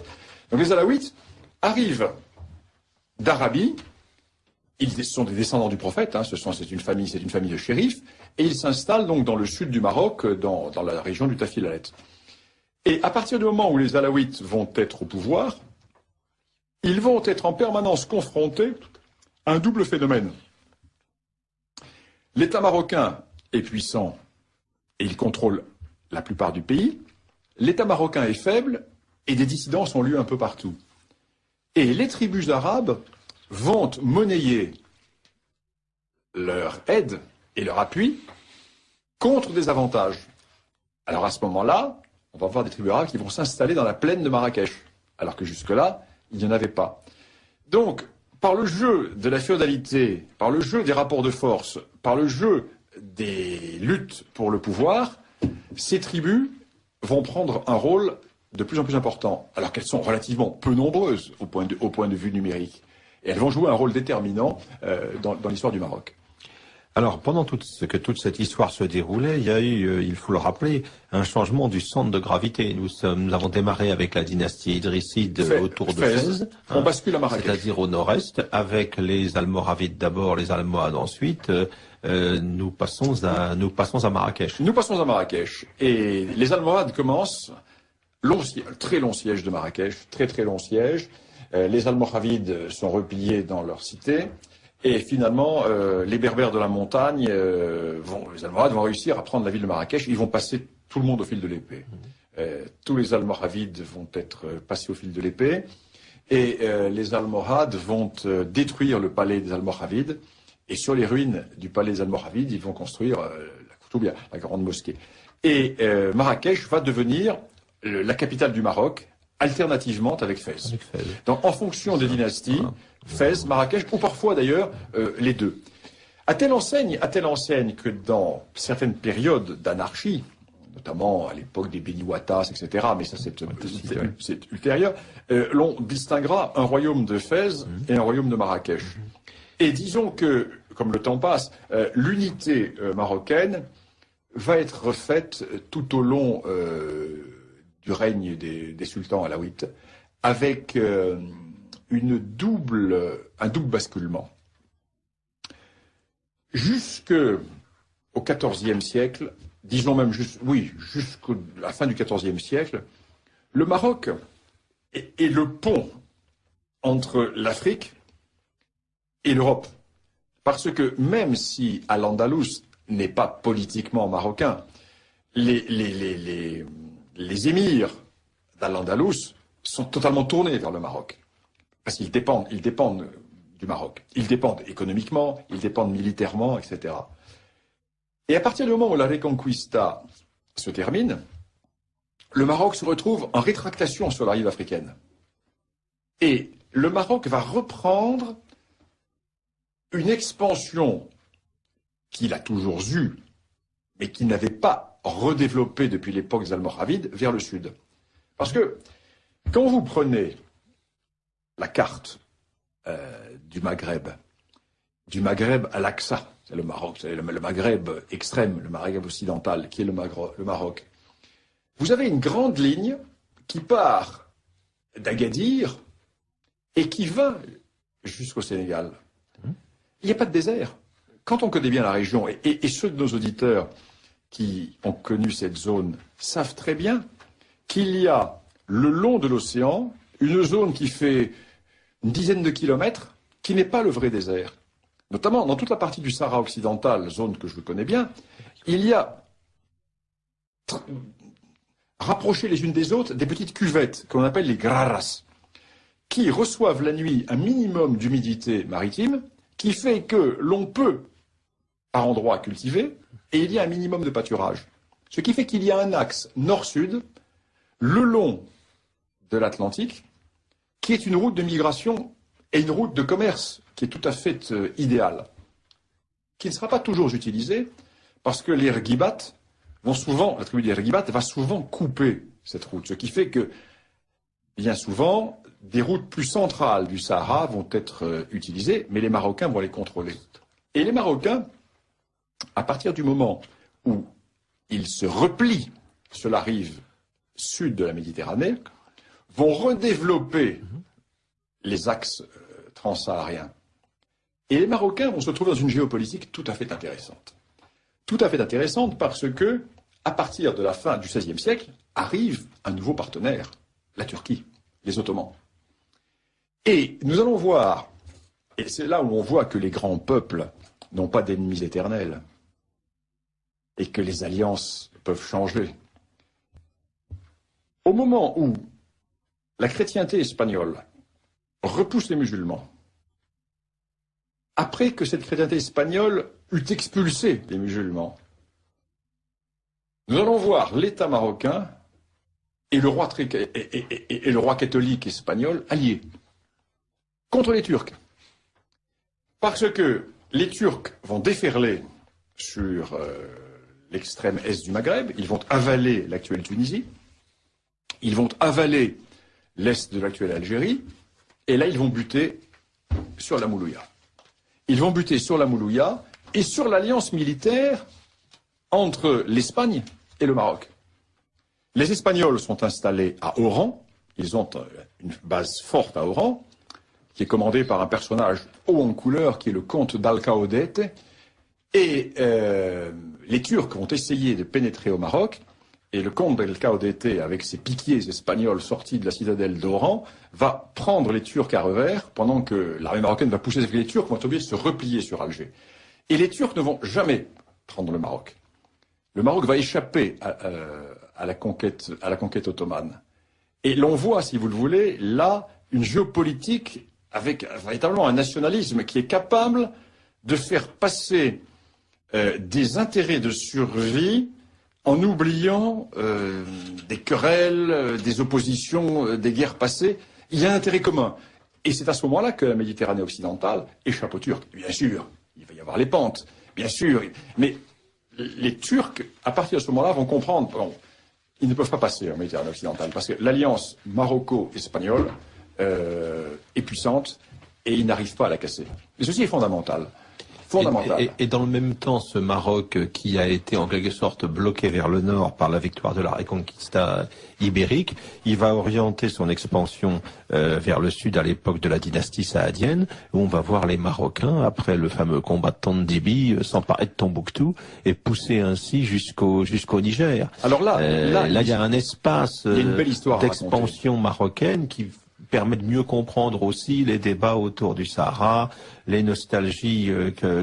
Donc les alaouites arrivent d'Arabie, ils sont des descendants du prophète, hein, c'est une famille de shérifs, et ils s'installent donc dans le sud du Maroc, dans la région du Tafilalet. Et à partir du moment où les alaouites vont être au pouvoir, ils vont être en permanence confrontés à un double phénomène. L'État marocain est puissant et il contrôle la plupart du pays. L'État marocain est faible et des dissidences ont lieu un peu partout. Et les tribus arabes vont monnayer leur aide et leur appui contre des avantages. Alors à ce moment-là, on va voir des tribus arabes qui vont s'installer dans la plaine de Marrakech, alors que jusque-là, il n'y en avait pas. Donc, par le jeu de la féodalité, par le jeu des rapports de force, par le jeu des luttes pour le pouvoir, ces tribus vont prendre un rôle de plus en plus important, alors qu'elles sont relativement peu nombreuses au point de vue numérique. Et elles vont jouer un rôle déterminant dans l'histoire du Maroc. Alors, pendant toute cette histoire se déroulait, il y a eu, il faut le rappeler, un changement du centre de gravité. Nous avons démarré avec la dynastie idrisside autour de Fès. On bascule à Marrakech. C'est-à-dire au nord-est, avec les Almoravides d'abord, les Almohades ensuite. Nous passons à Marrakech. Nous passons à Marrakech. Et les Almohades commencent, très long siège de Marrakech, très long siège. Les Almoravides sont repliés dans leur cité. Et finalement, les Berbères de la montagne, les Almohades vont réussir à prendre la ville de Marrakech. Ils vont passer tout le monde au fil de l'épée. Tous les Almoravides vont être passés au fil de l'épée. Et les Almohades vont détruire le palais des Almoravides. Et sur les ruines du palais des Almoravides, ils vont construire la Koutoubia, la grande mosquée. Et Marrakech va devenir la capitale du Maroc, alternativement avec Fès. Donc en fonction des dynasties, Fès, Marrakech, ou parfois d'ailleurs les deux. À telle enseigne que dans certaines périodes d'anarchie, notamment à l'époque des Beni Ouattas, etc., mais ça c'est ultérieur, l'on distinguera un royaume de Fès et un royaume de Marrakech. Et disons que, comme le temps passe, l'unité marocaine va être refaite tout au long du règne des sultans alaouites, avec un double basculement. Jusqu'au XIVe siècle, disons même jusqu'à la fin du XIVe siècle, le Maroc est le pont entre l'Afrique et l'Europe. Parce que même si Al-Andalus n'est pas politiquement marocain, les émirs d'Al-Andalus sont totalement tournés vers le Maroc. Parce qu'ils dépendent du Maroc. Ils dépendent économiquement, ils dépendent militairement, etc. Et à partir du moment où la Reconquista se termine, le Maroc se retrouve en rétractation sur la rive africaine. Et le Maroc va reprendre une expansion qu'il a toujours eue, mais qu'il n'avait pas redéveloppée depuis l'époque des Almoravides, vers le sud. Parce que quand vous prenez la carte du Maghreb à l'Aqsa, c'est le Maroc, c'est le Maghreb extrême, le Maghreb occidental, qui est le Maroc, vous avez une grande ligne qui part d'Agadir et qui va jusqu'au Sénégal. Il n'y a pas de désert. Quand on connaît bien la région, et ceux de nos auditeurs qui ont connu cette zone savent très bien qu'il y a le long de l'océan une zone qui fait une dizaine de kilomètres qui n'est pas le vrai désert. notamment dans toute la partie du Sahara occidental, zone que je connais bien, il y a rapproché les unes des autres des petites cuvettes qu'on appelle les graras, qui reçoivent la nuit un minimum d'humidité maritime, qui fait que l'on peut, par endroits, cultiver, et il y a un minimum de pâturage. Ce qui fait qu'il y a un axe nord-sud, le long de l'Atlantique, qui est une route de migration et une route de commerce qui est tout à fait idéale, qui ne sera pas toujours utilisée, parce que les Rghibat vont souvent, la tribu des Rghibat va souvent couper cette route, ce qui fait que, bien souvent, des routes plus centrales du Sahara vont être utilisées, mais les Marocains vont les contrôler. Et les Marocains, à partir du moment où ils se replient sur la rive sud de la Méditerranée, vont redévelopper les axes transsahariens. Et les Marocains vont se trouver dans une géopolitique tout à fait intéressante. Tout à fait intéressante parce que, à partir de la fin du XVIe siècle, arrive un nouveau partenaire, la Turquie, les Ottomans. Et nous allons voir, et c'est là où on voit que les grands peuples n'ont pas d'ennemis éternels, et que les alliances peuvent changer. Au moment où la chrétienté espagnole repousse les musulmans, après que cette chrétienté espagnole eut expulsé les musulmans, nous allons voir l'État marocain et le roi catholique espagnol alliés contre les Turcs. Parce que les Turcs vont déferler sur l'extrême est du Maghreb, ils vont avaler l'actuelle Tunisie, ils vont avaler l'est de l'actuelle Algérie, et là ils vont buter sur la Moulouya. Ils vont buter sur la Moulouya et sur l'alliance militaire entre l'Espagne et le Maroc. Les Espagnols sont installés à Oran, ils ont une base forte à Oran, qui est commandée par un personnage haut en couleur, qui est le comte d'Alcaudete, et les Turcs vont essayer de pénétrer au Maroc, et le comte d'Alcaudete, avec ses piquiers espagnols sortis de la citadelle d'Oran, va prendre les Turcs à revers, pendant que l'armée marocaine va pousser, les Turcs vont être obligés de se replier sur Alger. Et les Turcs ne vont jamais prendre le Maroc. Le Maroc va échapper à la conquête ottomane. Et l'on voit, si vous le voulez, là, une géopolitique avec véritablement un nationalisme qui est capable de faire passer des intérêts de survie en oubliant des querelles, des oppositions, des guerres passées. Il y a un intérêt commun. Et c'est à ce moment-là que la Méditerranée occidentale échappe aux Turcs. Bien sûr, il va y avoir les pentes, bien sûr. Mais les Turcs, à partir de ce moment-là, vont comprendre, bon, ils ne peuvent pas passer en Méditerranée occidentale, parce que l'alliance maroco-espagnole est puissante et ils n'arrivent pas à la casser. Mais ceci est fondamental. Et dans le même temps, ce Maroc qui a été en quelque sorte bloqué vers le nord par la victoire de la Reconquista ibérique, il va orienter son expansion vers le sud à l'époque de la dynastie saadienne, où on va voir les Marocains, après le fameux combat de Tondibi, s'emparer de Tombouctou et pousser ainsi jusqu'au Niger. Alors là, il y a un espace d'expansion marocaine qui permet de mieux comprendre aussi les débats autour du Sahara, les nostalgies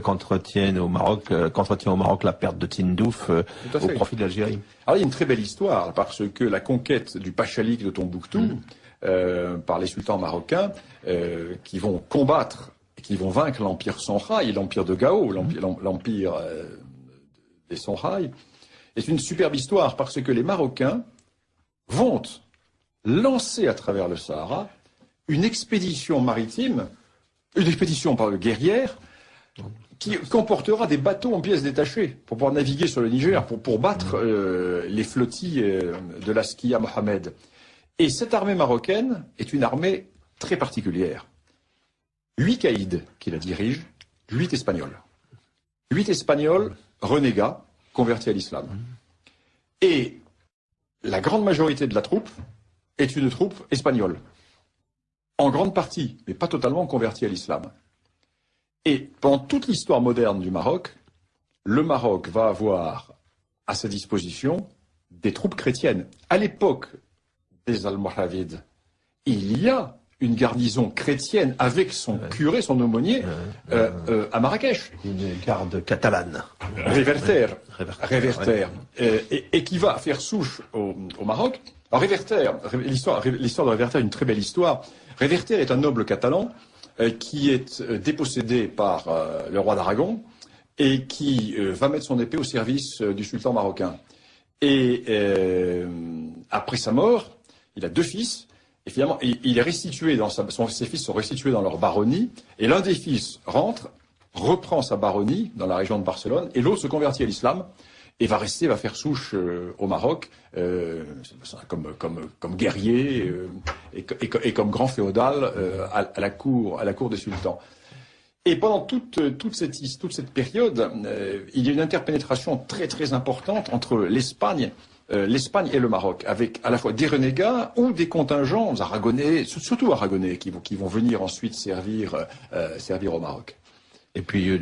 qu'entretient au Maroc la perte de Tindouf au profit de l'Algérie. Alors il y a une très belle histoire, parce que la conquête du Pachalik de Tombouctou par les sultans marocains qui vont combattre et qui vont vaincre l'empire Songhai, l'empire de Gao, l'empire des Songhai, est une superbe histoire parce que les Marocains vont lancer à travers le Sahara une expédition maritime, une expédition guerrière, qui comportera des bateaux en pièces détachées pour pouvoir naviguer sur le Niger, pour battre les flottilles de l'Askia Mohamed. Et cette armée marocaine est une armée très particulière. 8 caïds qui la dirigent, 8 Espagnols. 8 Espagnols renégats, convertis à l'islam. Et la grande majorité de la troupe est une troupe espagnole. En grande partie, mais pas totalement convertie à l'islam. Et pendant toute l'histoire moderne du Maroc, le Maroc va avoir à sa disposition des troupes chrétiennes. À l'époque des Almoravides, il y a une garnison chrétienne avec son curé, son aumônier, à Marrakech. Une garde catalane. Réverter. Et qui va faire souche au Maroc. Alors Réverter, l'histoire de Réverter est une très belle histoire. Réverter est un noble catalan qui est dépossédé par le roi d'Aragon et qui va mettre son épée au service du sultan marocain. Et après sa mort, il a 2 fils. Et finalement, il est restitué ses fils sont restitués dans leur baronnie, et l'un des fils reprend sa baronnie dans la région de Barcelone, et l'autre se convertit à l'islam, et va faire souche au Maroc, comme guerrier, et comme grand féodal, à la cour des sultans. Et pendant toute cette période, il y a une interpénétration très très importante entre l'Espagne et le Maroc, avec à la fois des renégats ou des contingents aragonais, surtout aragonais, qui vont venir ensuite servir au Maroc. Et puis,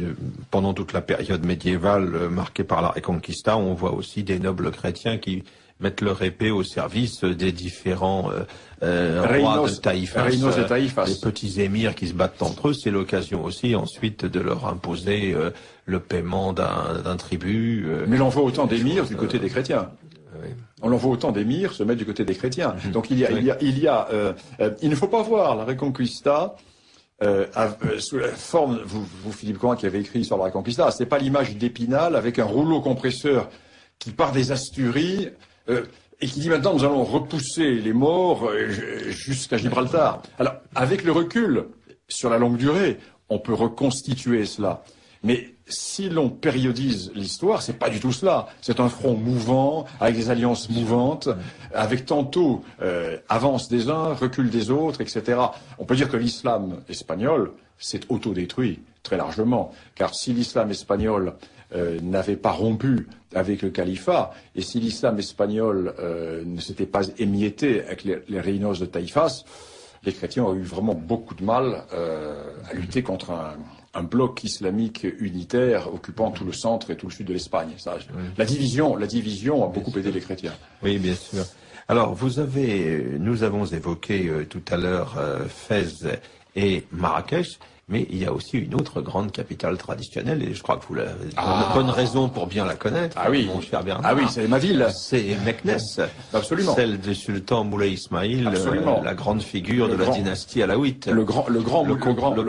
pendant toute la période médiévale marquée par la Reconquista, on voit aussi des nobles chrétiens qui mettent leur épée au service des différents rois de Taïfas, les petits émirs qui se battent entre eux. C'est l'occasion aussi ensuite de leur imposer le paiement d'un tribut. Mais l'on voit autant d'émirs du côté des chrétiens. Oui. On l'envoie autant d'émirs se mettre du côté des chrétiens. Donc il ne faut pas voir la Reconquista sous la forme, vous Philippe Coin qui avez écrit sur la Reconquista, c'est pas l'image d'Épinal avec un rouleau compresseur qui part des Asturies et qui dit maintenant nous allons repousser les morts jusqu'à Gibraltar. Alors avec le recul sur la longue durée, on peut reconstituer cela. Mais si l'on périodise l'histoire, c'est pas du tout cela. C'est un front mouvant, avec des alliances mouvantes, avec tantôt avance des uns, recul des autres, etc. On peut dire que l'islam espagnol s'est autodétruit très largement, car si l'islam espagnol n'avait pas rompu avec le califat, et si l'islam espagnol ne s'était pas émietté avec les reinos de Taïfas, les chrétiens ont eu vraiment beaucoup de mal à lutter contre un bloc islamique unitaire occupant tout le centre et tout le sud de l'Espagne. La division a beaucoup aidé les chrétiens. Oui, bien sûr. Alors, nous avons évoqué tout à l'heure Fès et Marrakech, mais il y a aussi une autre grande capitale traditionnelle, et je crois que vous avez bonne raison pour bien la connaître, mon cher Bernard. Ah oui, c'est ma ville. C'est Meknès. Absolument. Celle du sultan Moulay Ismaïl, la grande figure de la dynastie alaouite. Le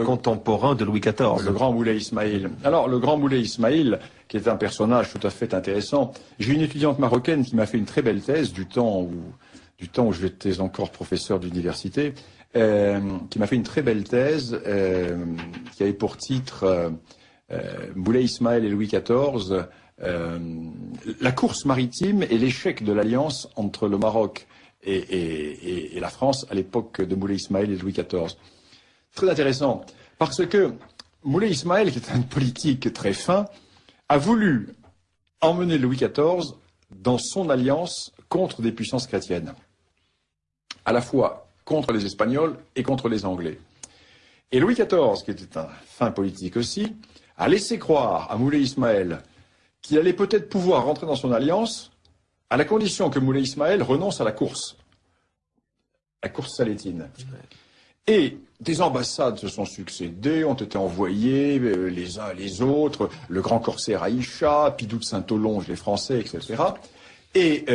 contemporain de Louis XIV. Le grand Moulay Ismaïl. Alors, le grand Moulay Ismaïl, qui est un personnage tout à fait intéressant. J'ai une étudiante marocaine qui m'a fait une très belle thèse du temps où j'étais encore professeur d'université, qui m'a fait une très belle thèse qui avait pour titre Moulay Ismaïl et Louis XIV, la course maritime et l'échec de l'alliance entre le Maroc et la France à l'époque de Moulay Ismaïl et Louis XIV. Très intéressant, parce que Moulay Ismaïl, qui est un politique très fin, a voulu emmener Louis XIV dans son alliance contre des puissances chrétiennes, à la fois contre les Espagnols et contre les Anglais. Et Louis XIV, qui était un fin politique aussi, a laissé croire à Moulay Ismaïl qu'il allait peut-être pouvoir rentrer dans son alliance à la condition que Moulay Ismaïl renonce à la course salétine. Et des ambassades se sont succédées, ont été envoyées les uns les autres, le grand corsaire Aïcha, Pidou de Saint-Olonge, les Français, etc. Et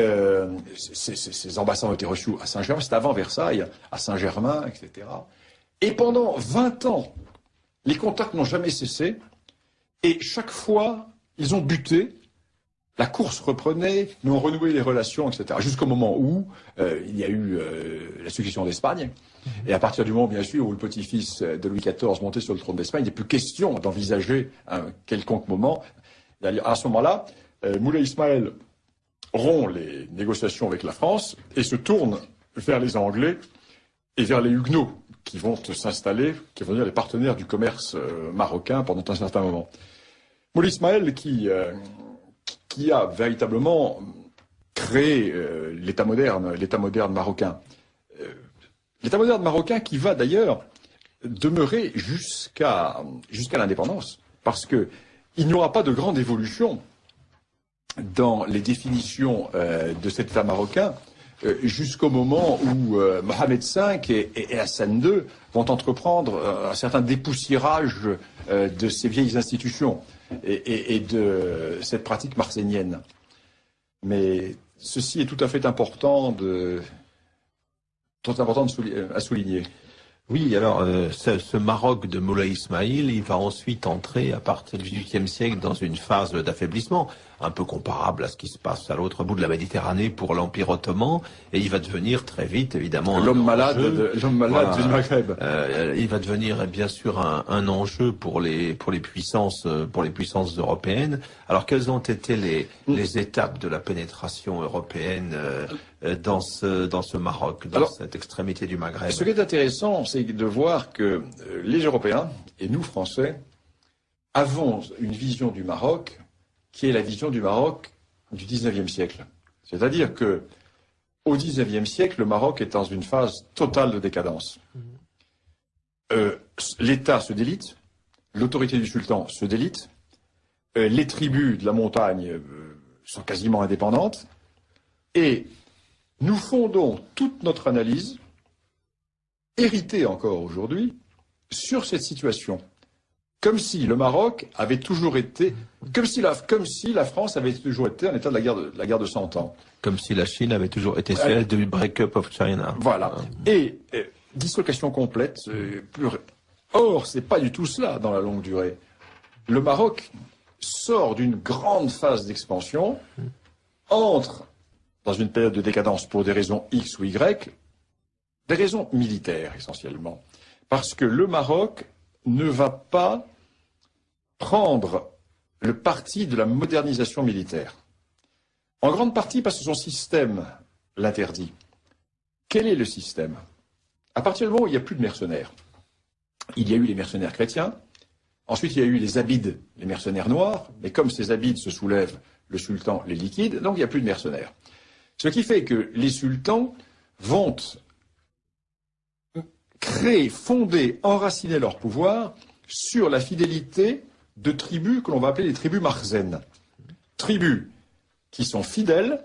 ces ambassades ont été reçues à Saint-Germain, c'était avant Versailles, à Saint-Germain, etc. Et pendant 20 ans, les contacts n'ont jamais cessé, et chaque fois, ils ont buté, la course reprenait, mais on renouait les relations, etc. Jusqu'au moment où il y a eu la succession d'Espagne, et à partir du moment, bien sûr, où le petit-fils de Louis XIV montait sur le trône d'Espagne, il n'est plus question d'envisager un quelconque moment. À ce moment-là, Moulay Ismaïl rompt les négociations avec la France et se tourne vers les Anglais et vers les Huguenots qui vont s'installer, qui vont devenir les partenaires du commerce marocain pendant un certain moment. Moulay Ismaïl qui a véritablement créé l'État moderne marocain. L'État moderne marocain qui va d'ailleurs demeurer jusqu'à l'indépendance, parce que il n'y aura pas de grande évolution dans les définitions de cet État marocain jusqu'au moment où Mohamed V et Hassan II vont entreprendre un certain dépoussiérage de ces vieilles institutions et de cette pratique marzénienne. Mais ceci est tout à fait important à souligner. Oui, alors ce Maroc de Moulay Ismaïl, il va ensuite entrer à partir du XVIIIe siècle dans une phase d'affaiblissement, un peu comparable à ce qui se passe à l'autre bout de la Méditerranée pour l'Empire ottoman, et il va devenir très vite, évidemment, l'homme malade du Maghreb. Il va devenir bien sûr un enjeu pour les puissances européennes. Alors quelles ont été les étapes de la pénétration européenne dans ce Maroc, dans cette extrémité du Maghreb? Ce qui est intéressant, c'est de voir que les Européens et nous Français avons une vision du Maroc qui est la vision du Maroc du XIXe siècle. C'est-à-dire que au XIXe siècle, le Maroc est dans une phase totale de décadence. L'État se délite, l'autorité du sultan se délite, les tribus de la montagne sont quasiment indépendantes, et nous fondons toute notre analyse, héritée encore aujourd'hui, sur cette situation. Comme si le Maroc avait toujours été, comme si la France avait toujours été en état de la guerre de 100 ans. Comme si la Chine avait toujours été celle du break-up of China. Voilà. Et dislocation complète. Or, c'est pas du tout cela dans la longue durée. Le Maroc sort d'une grande phase d'expansion, entre dans une période de décadence pour des raisons X ou Y, des raisons militaires essentiellement. Parce que le Maroc ne va pas prendre le parti de la modernisation militaire. En grande partie parce que son système l'interdit. Quel est le système? À partir du moment où il n'y a plus de mercenaires, il y a eu les mercenaires chrétiens, ensuite il y a eu les abides, les mercenaires noirs, mais comme ces abides se soulèvent, le sultan les liquide, donc il n'y a plus de mercenaires. Ce qui fait que les sultans vont créer, fonder, enraciner leur pouvoir sur la fidélité de tribus que l'on va appeler les tribus marzènes. Tribus qui sont fidèles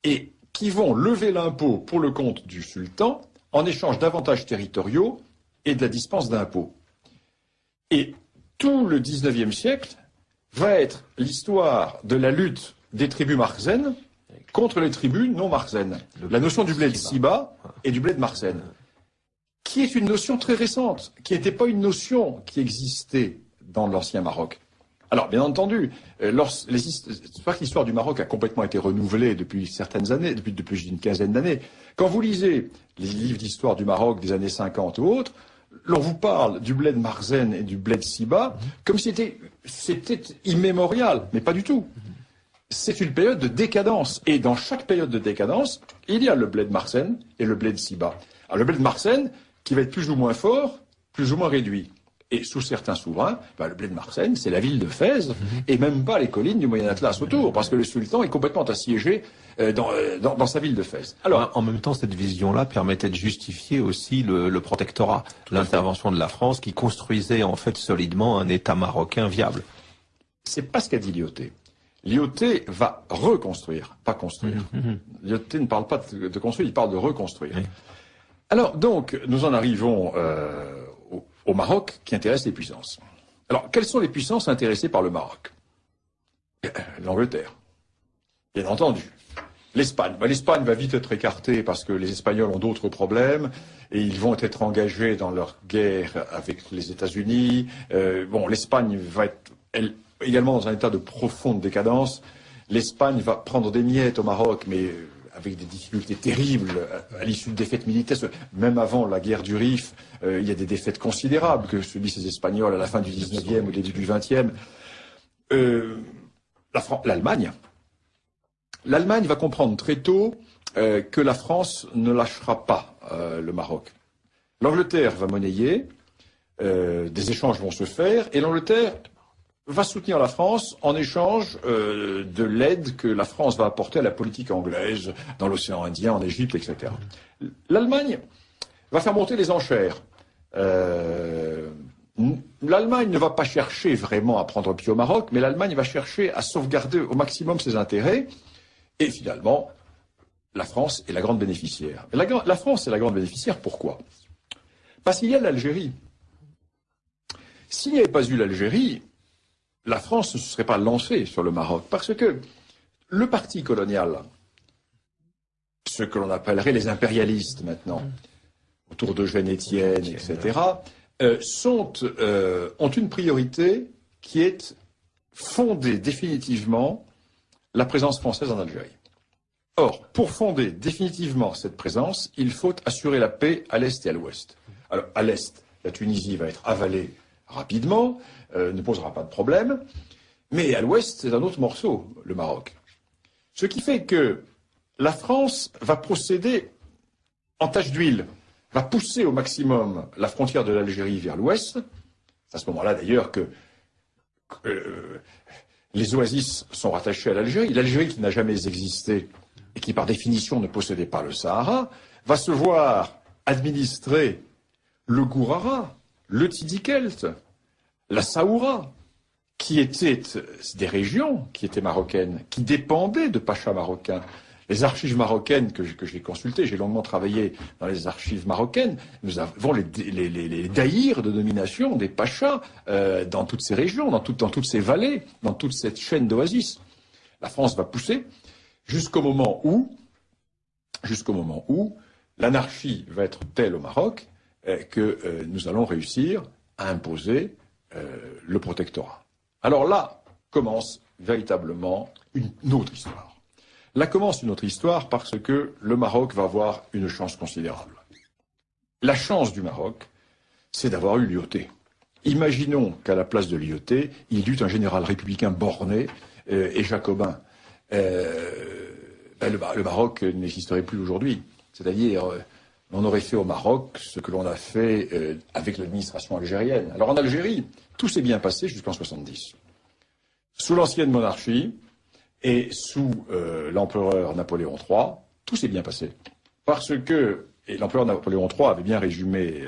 et qui vont lever l'impôt pour le compte du sultan en échange d'avantages territoriaux et de la dispense d'impôts. Et tout le XIXe siècle va être l'histoire de la lutte des tribus marzènes contre les tribus non marzènes. La notion du bled Siba et du bled marzène, qui est une notion très récente, qui n'était pas une notion qui existait dans l'ancien Maroc. Alors, bien entendu, c'est pas que l'histoire du Maroc a complètement été renouvelée depuis certaines années, depuis une quinzaine d'années. Quand vous lisez les livres d'histoire du Maroc des années 50 ou autres, l'on vous parle du bled marzène et du bled Siba comme si c'était immémorial, mais pas du tout. C'est une période de décadence. Et dans chaque période de décadence, il y a le bled marzène et le bled Siba. Alors, le bled marzène, qui va être plus ou moins fort, plus ou moins réduit. Et sous certains souverains, le bled marzène, c'est la ville de Fès, et même pas les collines du Moyen Atlas autour, parce que le sultan est complètement assiégé dans sa ville de Fès. Alors, en même temps, cette vision-là permettait de justifier aussi le protectorat, l'intervention de la France, qui construisait en fait solidement un État marocain viable. C'est pas ce qu'a dit Lyautey. Lyautey va reconstruire, pas construire. Lyautey ne parle pas de construire, il parle de reconstruire. Oui. Alors, donc, nous en arrivons au Maroc qui intéresse les puissances. Alors, quelles sont les puissances intéressées par le Maroc? L'Angleterre, bien entendu. L'Espagne. L'Espagne va vite être écartée parce que les Espagnols ont d'autres problèmes et ils vont être engagés dans leur guerre avec les États-Unis. L'Espagne va être également dans un état de profonde décadence. L'Espagne va prendre des miettes au Maroc, mais avec des difficultés terribles à l'issue de défaites militaires. Même avant la guerre du Rif, il y a des défaites considérables que subissent les Espagnols à la fin du 19e, au début du 20e. L'Allemagne. L'Allemagne va comprendre très tôt que la France ne lâchera pas le Maroc. L'Angleterre va monnayer, des échanges vont se faire, et l'Angleterre va soutenir la France en échange de l'aide que la France va apporter à la politique anglaise dans l'océan Indien, en Égypte, etc. L'Allemagne va faire monter les enchères. L'Allemagne ne va pas chercher vraiment à prendre pied au Maroc, mais l'Allemagne va chercher à sauvegarder au maximum ses intérêts. Et finalement, la France est la grande bénéficiaire. La France est la grande bénéficiaire, pourquoi? Parce qu'il y a l'Algérie. S'il n'y avait pas eu l'Algérie, la France ne se serait pas lancée sur le Maroc, parce que le parti colonial, ce que l'on appellerait les impérialistes maintenant, autour d'Eugène Étienne, etc., ont une priorité qui est fonder définitivement la présence française en Algérie. Or, pour fonder définitivement cette présence, il faut assurer la paix à l'Est et à l'Ouest. Alors, à l'Est, la Tunisie va être avalée rapidement, ne posera pas de problème, mais à l'Ouest, c'est un autre morceau, le Maroc. Ce qui fait que la France va procéder en tâche d'huile, va pousser au maximum la frontière de l'Algérie vers l'Ouest. C'est à ce moment-là, d'ailleurs, que les oasis sont rattachés à l'Algérie. L'Algérie, qui n'a jamais existé et qui, par définition, ne possédait pas le Sahara, va se voir administrer le Gourara, le Tidikelt, la Saoura, qui étaient des régions qui étaient marocaines, qui dépendaient de pachas marocains. Les archives marocaines que j'ai consultées, j'ai longuement travaillé dans les archives marocaines, nous avons les daïrs de domination des pachas dans toutes ces régions, dans toutes ces vallées, dans toute cette chaîne d'oasis. La France va pousser jusqu'au moment où l'anarchie va être telle au Maroc que nous allons réussir à imposer le protectorat. Alors là commence véritablement une autre histoire. Là commence une autre histoire parce que le Maroc va avoir une chance considérable. La chance du Maroc, c'est d'avoir eu l'IOT. Imaginons qu'à la place de l'IOT, il y eut un général républicain borné et jacobin. Le Maroc n'existerait plus aujourd'hui. C'est-à-dire, on aurait fait au Maroc ce que l'on a fait avec l'administration algérienne. Alors en Algérie, tout s'est bien passé jusqu'en 70. Sous l'ancienne monarchie et sous l'empereur Napoléon III, tout s'est bien passé. Parce que, et l'empereur Napoléon III avait bien résumé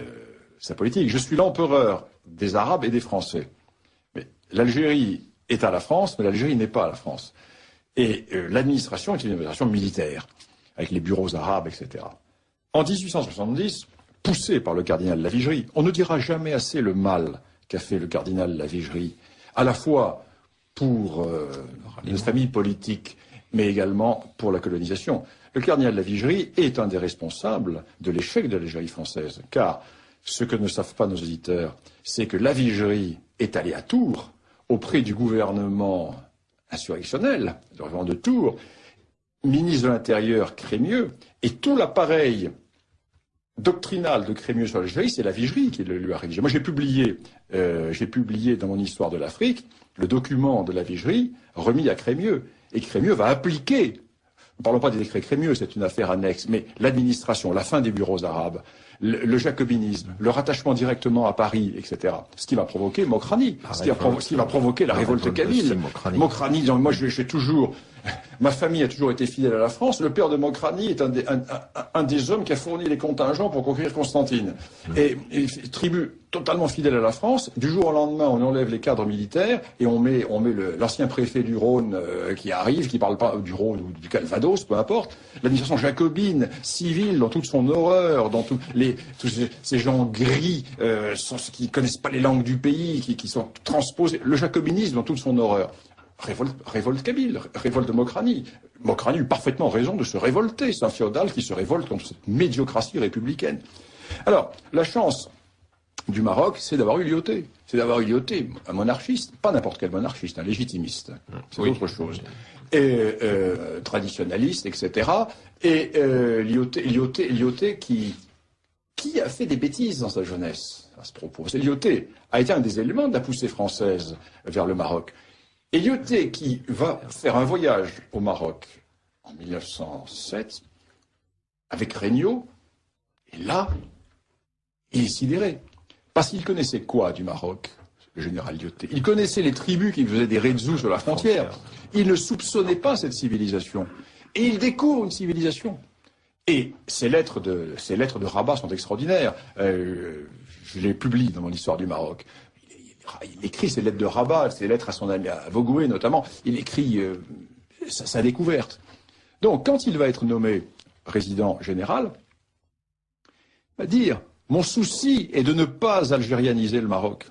sa politique, je suis l'empereur des Arabes et des Français. Mais l'Algérie est à la France, mais l'Algérie n'est pas à la France. Et l'administration est une administration militaire, avec les bureaux arabes, etc. En 1870, poussé par le cardinal Lavigerie, on ne dira jamais assez le mal qu'a fait le cardinal Lavigerie, à la fois pour une famille politique, mais également pour la colonisation. Le cardinal Lavigerie est un des responsables de l'échec de l'Algérie française, car ce que ne savent pas nos auditeurs, c'est que Lavigerie est allé à Tours, auprès du gouvernement insurrectionnel, le gouvernement de Tours, ministre de l'Intérieur Crémieux, et tout l'appareil doctrinal de Crémieux sur l'Algérie, c'est Lavigerie qui lui a rédigé. Moi, j'ai publié dans mon histoire de l'Afrique le document de Lavigerie remis à Crémieux. Et Crémieux va appliquer, ne parlons pas des décrets Crémieux, c'est une affaire annexe, mais l'administration, la fin des bureaux arabes, le jacobinisme, le rattachement directement à Paris, etc. Ce qui va provoquer Mokrani, ce qui va provoquer la révolte kabyle. Mokrani, moi j'ai toujours... Ma famille a toujours été fidèle à la France. Le père de Mokrani est un des hommes qui a fourni les contingents pour conquérir Constantine. Et tribu totalement fidèle à la France. Du jour au lendemain, on enlève les cadres militaires et on met l'ancien préfet du Rhône qui arrive, qui parle pas du Rhône ou du Calvados, peu importe. L'administration jacobine, civile, dans toute son horreur, dans tous ces gens gris, qui connaissent pas les langues du pays, qui sont transposés. Le jacobinisme dans toute son horreur. Révolte kabyle, révolte de Mokrani. Mokrani eut parfaitement raison de se révolter. C'est un féodal qui se révolte contre cette médiocratie républicaine. Alors, la chance du Maroc, c'est d'avoir eu l'IOT. C'est d'avoir eu l'IOT, un monarchiste, pas n'importe quel monarchiste, un légitimiste. C'est autre chose. Et traditionnaliste, etc. Et l'IOT qui a fait des bêtises dans sa jeunesse, à ce propos. C'est l'IOT a été un des éléments de la poussée française vers le Maroc. Et l'IOT qui va faire un voyage au Maroc en 1907 avec Regnault, et là, il est sidéré. Parce qu'il connaissait quoi du Maroc, le général Lyautey? Il connaissait les tribus qui faisaient des redzous sur la frontière. Il ne soupçonnait pas cette civilisation. Et il découvre une civilisation. Et ces lettres de Rabat sont extraordinaires. Je les publie dans mon histoire du Maroc. Il écrit ses lettres de Rabat, ses lettres à son ami à Vogoué notamment. Il écrit sa découverte. Donc, quand il va être nommé président général, il va dire « Mon souci est de ne pas algérianiser le Maroc »,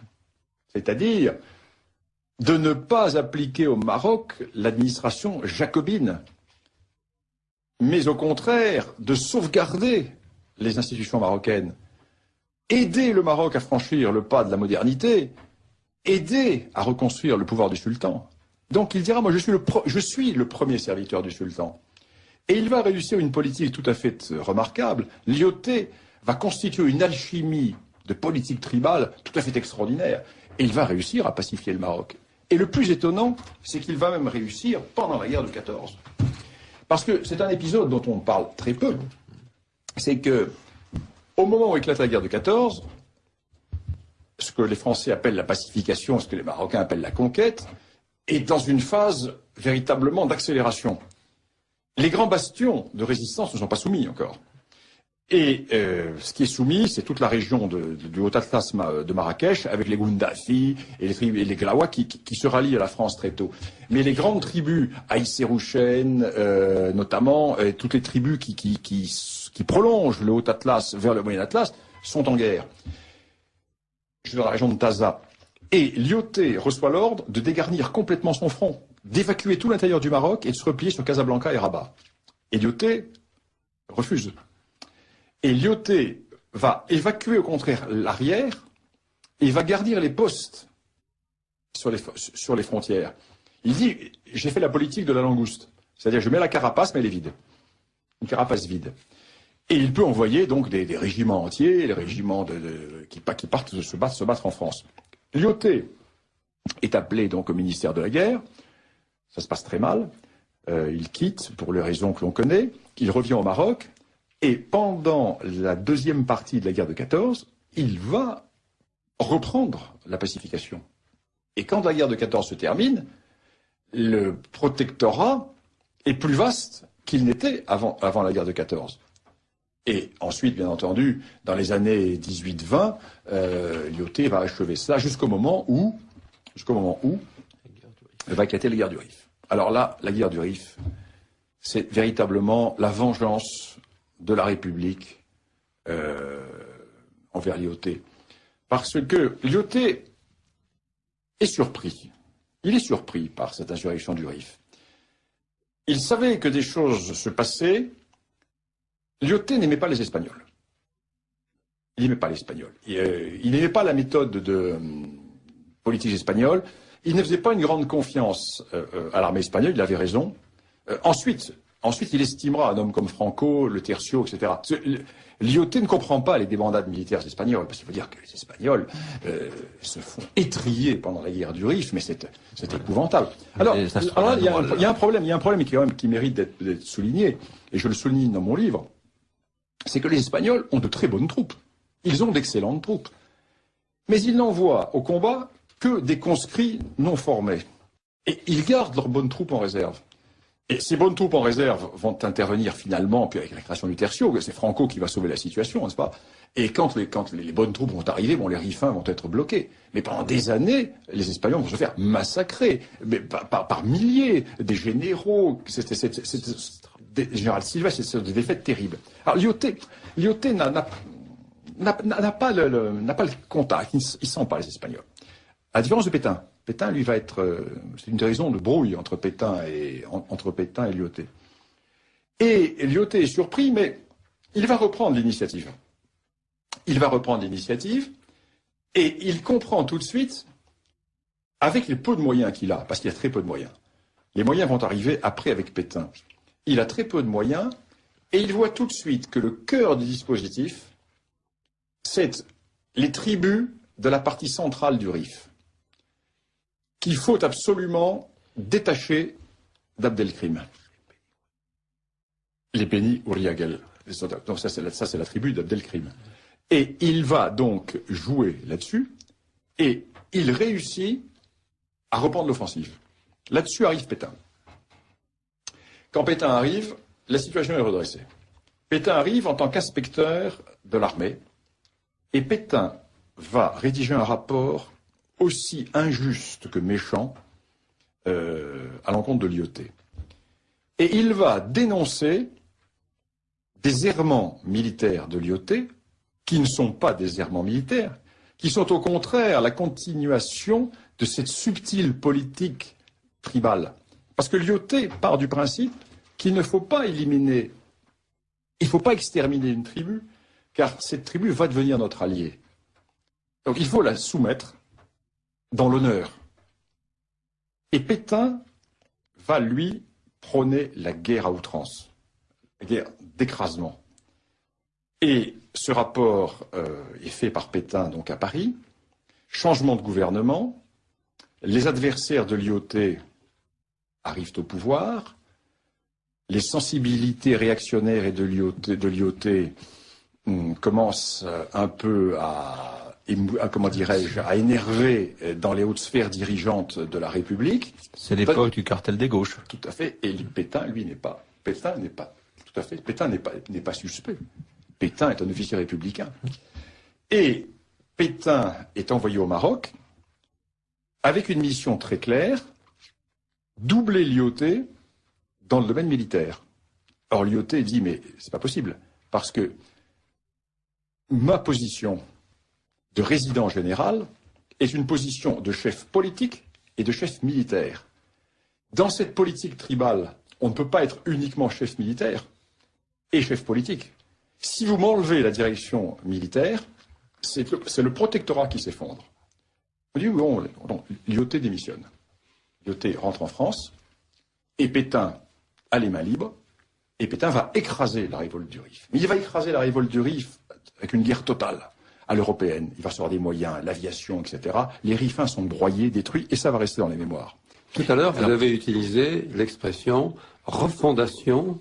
c'est-à-dire de ne pas appliquer au Maroc l'administration jacobine, mais au contraire de sauvegarder les institutions marocaines, aider le Maroc à franchir le pas de la modernité, aider à reconstruire le pouvoir du sultan. Donc il dira, moi je suis le premier serviteur du sultan. Et il va réussir une politique tout à fait remarquable. Lyautey va constituer une alchimie de politique tribale tout à fait extraordinaire. Et il va réussir à pacifier le Maroc. Et le plus étonnant, c'est qu'il va même réussir pendant la guerre de 14. Parce que c'est un épisode dont on parle très peu. C'est que, au moment où éclate la guerre de 14, ce que les Français appellent la pacification, ce que les Marocains appellent la conquête, est dans une phase véritablement d'accélération. Les grands bastions de résistance ne sont pas soumis encore. Et ce qui est soumis, c'est toute la région du Haut-Atlas de Marrakech, avec les Goundafi et les Glawa qui se rallient à la France très tôt. Mais les grandes tribus, Aïssérouchen notamment, et toutes les tribus qui prolongent le Haut-Atlas vers le Moyen-Atlas, sont en guerre. Je suis dans la région de Taza. Et Lyautey reçoit l'ordre de dégarnir complètement son front, d'évacuer tout l'intérieur du Maroc et de se replier sur Casablanca et Rabat. Et Lyautey refuse. Et Lyautey va évacuer au contraire l'arrière et va garnir les postes sur les frontières. Il dit, j'ai fait la politique de la langouste. C'est-à-dire, je mets la carapace, mais elle est vide. Une carapace vide. Et il peut envoyer donc des régiments entiers, les régiments qui partent se battre en France. Lyautey est appelé donc au ministère de la guerre. Ça se passe très mal. Il quitte pour les raisons que l'on connaît. Il revient au Maroc. Et pendant la deuxième partie de la guerre de 14, il va reprendre la pacification. Et quand la guerre de 14 se termine, le protectorat est plus vaste qu'il n'était avant la guerre de 14. Et ensuite, bien entendu, dans les années 18-20, Lyautey va achever ça jusqu'au moment où va éclater la guerre du Rif. Alors là, la guerre du Rif, c'est véritablement la vengeance de la République envers Lyautey. Parce que Lyautey est surpris. Il est surpris par cette insurrection du Rif. Il savait que des choses se passaient. Lyautey n'aimait pas les Espagnols. Il n'aimait pas les Espagnols. Il n'aimait pas la méthode de politique espagnole. Il ne faisait pas une grande confiance à l'armée espagnole. Il avait raison. Ensuite, il estimera un homme comme Franco, le Tercio, etc. Lyautey ne comprend pas les débandades militaires espagnoles, parce qu'il faut dire que les Espagnols se font étriller pendant la guerre du Rif, mais c'est épouvantable. Alors, il y a un problème qui mérite d'être souligné, et je le souligne dans mon livre, c'est que les Espagnols ont de très bonnes troupes. Ils ont d'excellentes troupes. Mais ils n'envoient au combat que des conscrits non formés. Et ils gardent leurs bonnes troupes en réserve. Et ces bonnes troupes en réserve vont intervenir finalement, puis avec la création du Tercio, c'est Franco qui va sauver la situation, n'est-ce pas? Et quand les bonnes troupes vont arriver, les Rifins vont être bloqués. Mais pendant des années, les Espagnols vont se faire massacrer, mais par milliers, des généraux, des général Silva, c'est des défaites terribles. Alors Lyautey n'a pas le contact, il ne sent pas les Espagnols. À la différence de Pétain. Pétain, lui, va être... c'est une raison de brouille entre Pétain et Lyautey. Et Lyautey est surpris, mais il va reprendre l'initiative. Et il comprend tout de suite, avec les peu de moyens qu'il a, parce qu'il a très peu de moyens. Les moyens vont arriver après avec Pétain. Il a très peu de moyens, et il voit tout de suite que le cœur du dispositif, c'est les tribus de la partie centrale du Rif, qu'il faut absolument détacher d'Abdelkrim. Les Beni Ouriagel. Donc ça, c'est la tribu d'Abdelkrim. Et il va donc jouer là-dessus, et il réussit à reprendre l'offensive. Là-dessus arrive Pétain. Quand Pétain arrive, la situation est redressée. Pétain arrive en tant qu'inspecteur de l'armée, et Pétain va rédiger un rapport aussi injuste que méchant à l'encontre de Lyautey. Et il va dénoncer des errements militaires de l'IOT qui ne sont pas des errements militaires, qui sont au contraire la continuation de cette subtile politique tribale. Parce que l'IOT part du principe qu'il ne faut pas éliminer, il ne faut pas exterminer une tribu, car cette tribu va devenir notre allié. Donc il faut la soumettre dans l'honneur. Et Pétain va, lui, prôner la guerre à outrance, la guerre d'écrasement. Et ce rapport est fait par Pétain donc à Paris. Changement de gouvernement. Les adversaires de l'IOT arrivent au pouvoir. Les sensibilités réactionnaires et de l'IOT commencent un peu comment dirais-je, à énerver dans les hautes sphères dirigeantes de la République. C'est l'époque du cartel des gauches. Tout à fait. Et Pétain, lui, n'est pas suspect. Pétain est un officier républicain. Et Pétain est envoyé au Maroc avec une mission très claire, doubler l'IOT dans le domaine militaire. Or, l'IOT dit, mais c'est pas possible, parce que ma position de résident général est une position de chef politique et de chef militaire. Dans cette politique tribale, on ne peut pas être uniquement chef militaire et chef politique. Si vous m'enlevez la direction militaire, c'est le protectorat qui s'effondre. On dit, bon, l'IOT démissionne. L'IOT rentre en France, et Pétain a les mains libres, et Pétain va écraser la révolte du Rif. Mais il va écraser la révolte du Rif avec une guerre totale à l'européenne. Il va recevoir des moyens, l'aviation, etc. Les Rifins sont broyés, détruits, et ça va rester dans les mémoires. Tout à l'heure, vous avez utilisé l'expression refondation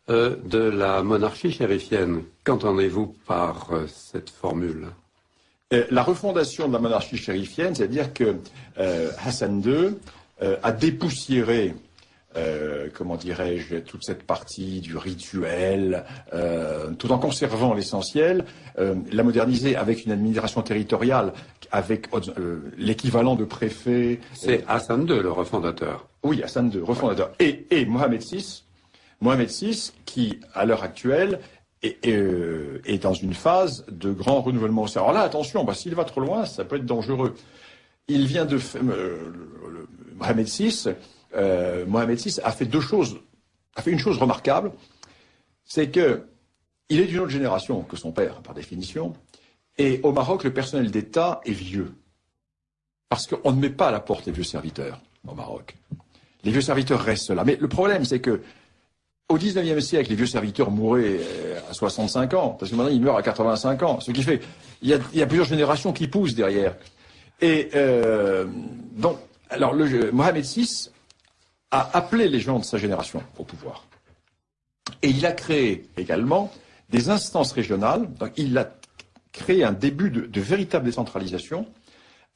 de la monarchie chérifienne. Qu'entendez-vous par cette formule? La refondation de la monarchie chérifienne, c'est-à-dire que Hassan II a dépoussiéré, comment dirais-je, toute cette partie du rituel, tout en conservant l'essentiel, l'a modernisé avec une administration territoriale, avec l'équivalent de préfet. C'est Hassan II, le refondateur. Oui, Hassan II, refondateur. Et Mohamed VI, qui, à l'heure actuelle, est dans une phase de grand renouvellement. Alors là, attention, s'il va trop loin, ça peut être dangereux. Il vient de... Mohamed VI a fait une chose remarquable, c'est que il est d'une autre génération que son père, par définition, et au Maroc, le personnel d'État est vieux. Parce qu'on ne met pas à la porte les vieux serviteurs au Maroc. Les vieux serviteurs restent là. Mais le problème, c'est que au XIXe siècle, les vieux serviteurs mouraient à 65 ans, parce que maintenant ils meurent à 85 ans. Ce qui fait il y a plusieurs générations qui poussent derrière. Et donc, alors Mohamed VI a appelé les gens de sa génération au pouvoir. Et il a créé également des instances régionales. Donc, il a créé un début de véritable décentralisation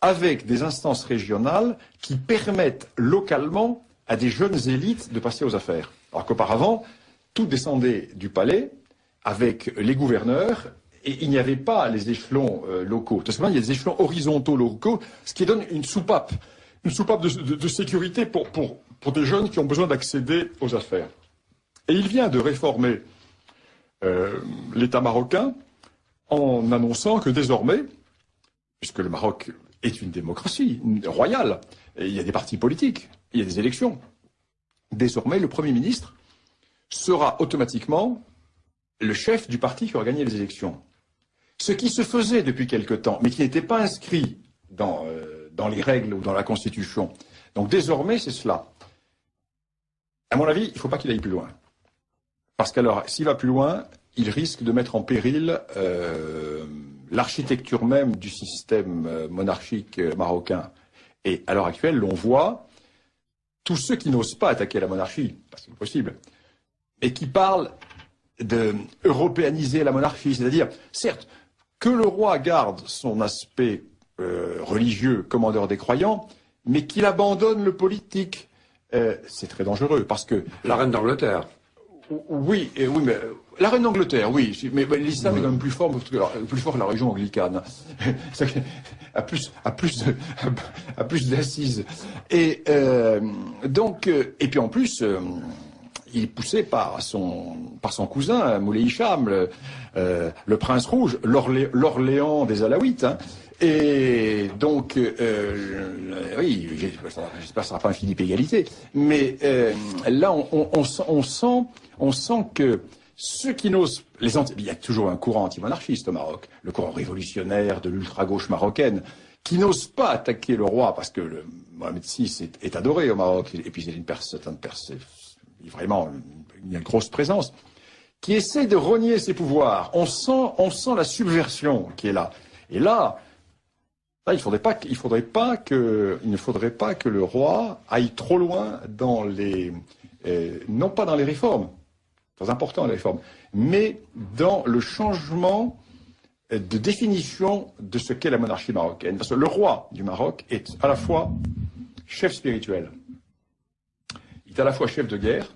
avec des instances régionales qui permettent localement à des jeunes élites de passer aux affaires. Alors qu'auparavant, tout descendait du palais avec les gouverneurs et il n'y avait pas les échelons locaux. Parce que maintenant, il y a des échelons horizontaux locaux, ce qui donne une soupape de sécurité pour des jeunes qui ont besoin d'accéder aux affaires. Et il vient de réformer l'État marocain en annonçant que désormais, puisque le Maroc est une démocratie royale, et il y a des partis politiques, il y a des élections, désormais le Premier ministre sera automatiquement le chef du parti qui aura gagné les élections. Ce qui se faisait depuis quelque temps, mais qui n'était pas inscrit dans les règles ou dans la Constitution. Donc désormais, c'est cela. À mon avis, il ne faut pas qu'il aille plus loin. Parce qu'alors, s'il va plus loin, il risque de mettre en péril l'architecture même du système monarchique marocain. Et à l'heure actuelle, l'on voit tous ceux qui n'osent pas attaquer la monarchie, parce que c'est possible, et qui parlent de européaniser la monarchie, c'est-à-dire, certes, que le roi garde son aspect religieux, commandeur des croyants, mais qu'il abandonne le politique. C'est très dangereux, parce que... La reine d'Angleterre. Oui, mais la reine d'Angleterre, oui, mais l'islam est quand même plus fort que la religion anglicane, a plus d'assises. Et donc, et puis en plus, il est poussé par son cousin, Moulay Hicham, le prince rouge, l'Orléans des Alaouites. Hein. Et donc, oui, j'espère que ce sera pas un Philippe égalité, mais là, on sent que ceux qui n'osent, il y a toujours un courant anti-monarchiste au Maroc, le courant révolutionnaire de l'ultra-gauche marocaine, qui n'ose pas attaquer le roi parce que le Mohamed VI est adoré au Maroc, et puis c'est vraiment une grosse présence, qui essaie de renier ses pouvoirs. On sent la subversion qui est là. Et là, il ne faudrait pas que le roi aille trop loin dans non pas dans les réformes, très important les réformes, mais dans le changement de définition de ce qu'est la monarchie marocaine. Parce que le roi du Maroc est à la fois chef spirituel, il est à la fois chef de guerre,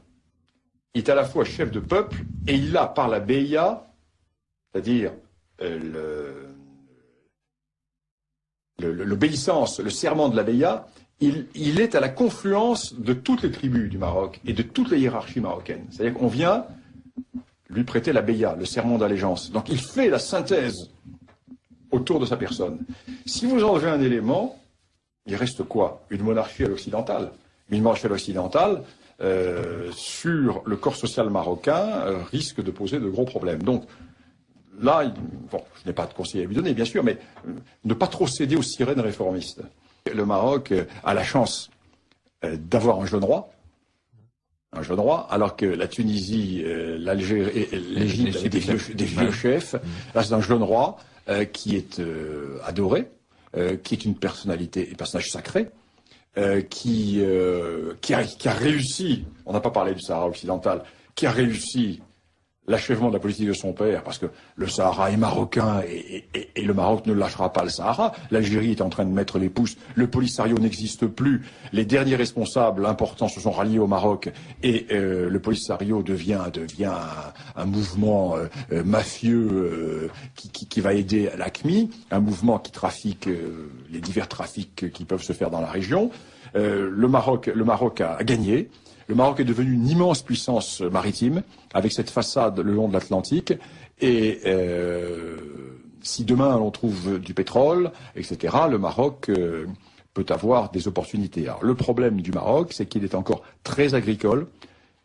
il est à la fois chef de peuple, et il a par la beya, c'est-à-dire l'obéissance, le serment de la beya, il est à la confluence de toutes les tribus du Maroc et de toutes les hiérarchies marocaines. C'est-à-dire qu'on vient lui prêter la beya, le serment d'allégeance. Donc il fait la synthèse autour de sa personne. Si vous enlevez un élément, il reste quoi? Une monarchie à l'occidentale. Une monarchie à l'occidentale, sur le corps social marocain, risque de poser de gros problèmes. Donc là, bon, je n'ai pas de conseil à lui donner, bien sûr, mais ne pas trop céder aux sirènes réformistes. Le Maroc a la chance d'avoir un jeune roi, alors que la Tunisie, l'Algérie et l'Égypte avaient des vieux chefs. Là, c'est un jeune roi qui est adoré, qui est un personnage sacré, qui a réussi, on n'a pas parlé du Sahara occidental, qui a réussi l'achèvement de la politique de son père, parce que le Sahara est marocain et le Maroc ne lâchera pas le Sahara. L'Algérie est en train de mettre les pouces, le Polisario n'existe plus, les derniers responsables importants se sont ralliés au Maroc et le Polisario devient un mouvement mafieux qui va aider l'AQMI, un mouvement qui trafique les divers trafics qui peuvent se faire dans la région. Le Maroc a gagné. Le Maroc est devenu une immense puissance maritime, avec cette façade le long de l'Atlantique. Et si demain on trouve du pétrole, etc., le Maroc peut avoir des opportunités. Alors, le problème du Maroc, c'est qu'il est encore très agricole.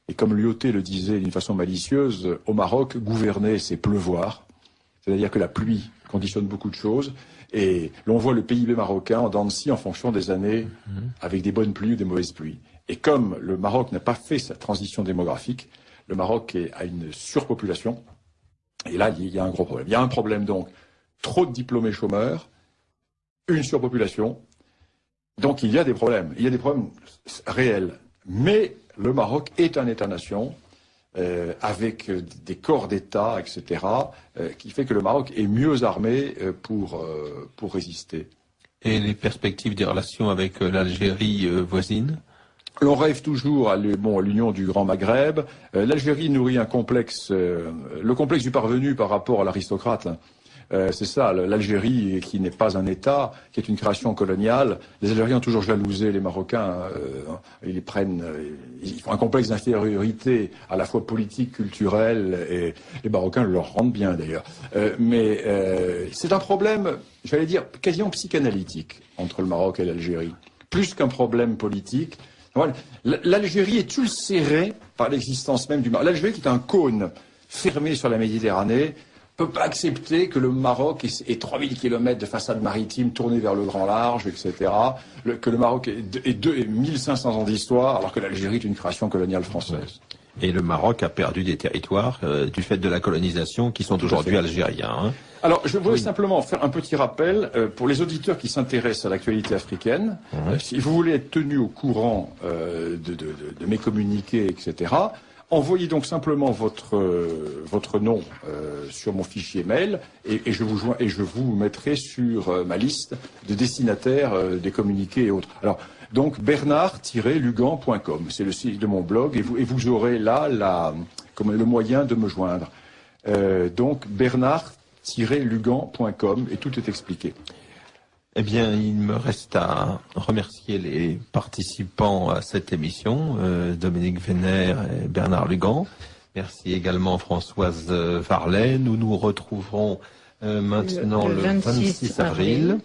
Et comme Lyoté le disait d'une façon malicieuse, au Maroc, gouverner, c'est pleuvoir. C'est-à-dire que la pluie conditionne beaucoup de choses. Et l'on voit le PIB marocain en dents de scie en fonction des années, avec des bonnes pluies ou des mauvaises pluies. Et comme le Maroc n'a pas fait sa transition démographique, le Maroc a une surpopulation. Et là, il y a un gros problème. Il y a un problème donc, trop de diplômés chômeurs, une surpopulation. Donc il y a des problèmes. Il y a des problèmes réels. Mais le Maroc est un État-nation, avec des corps d'État, etc., qui fait que le Maroc est mieux armé pour résister. Et les perspectives des relations avec l'Algérie voisine? L'on rêve toujours à l'union du Grand Maghreb. L'Algérie nourrit un complexe, le complexe du parvenu par rapport à l'aristocrate. C'est ça, l'Algérie qui n'est pas un État, qui est une création coloniale. Les Algériens ont toujours jalousé les Marocains. Ils font un complexe d'infériorité à la fois politique, culturelle, et les Marocains leur rendent bien d'ailleurs. Mais c'est un problème, j'allais dire, quasiment psychanalytique entre le Maroc et l'Algérie. Plus qu'un problème politique. Voilà. L'Algérie est ulcérée par l'existence même du Maroc. L'Algérie, qui est un cône fermé sur la Méditerranée, peut pas accepter que le Maroc ait 3000 km de façade maritime tournée vers le grand large, etc. Que le Maroc ait 1500 ans d'histoire, alors que l'Algérie est une création coloniale française. Et le Maroc a perdu des territoires du fait de la colonisation qui sont aujourd'hui algériens. Hein. Alors, je voudrais simplement faire un petit rappel pour les auditeurs qui s'intéressent à l'actualité africaine. Si vous voulez être tenu au courant de mes communiqués, etc., envoyez donc simplement votre nom sur mon fichier mail et je vous mettrai sur ma liste de destinataires des communiqués et autres. Alors, donc bernard-lugan.com, c'est le site de mon blog et vous aurez là le moyen de me joindre. Donc bernard-lugan.com et tout est expliqué. Eh bien, il me reste à remercier les participants à cette émission, Dominique Vénère et Bernard Lugan. Merci également Françoise Varlet. Nous nous retrouverons maintenant le 26 avril.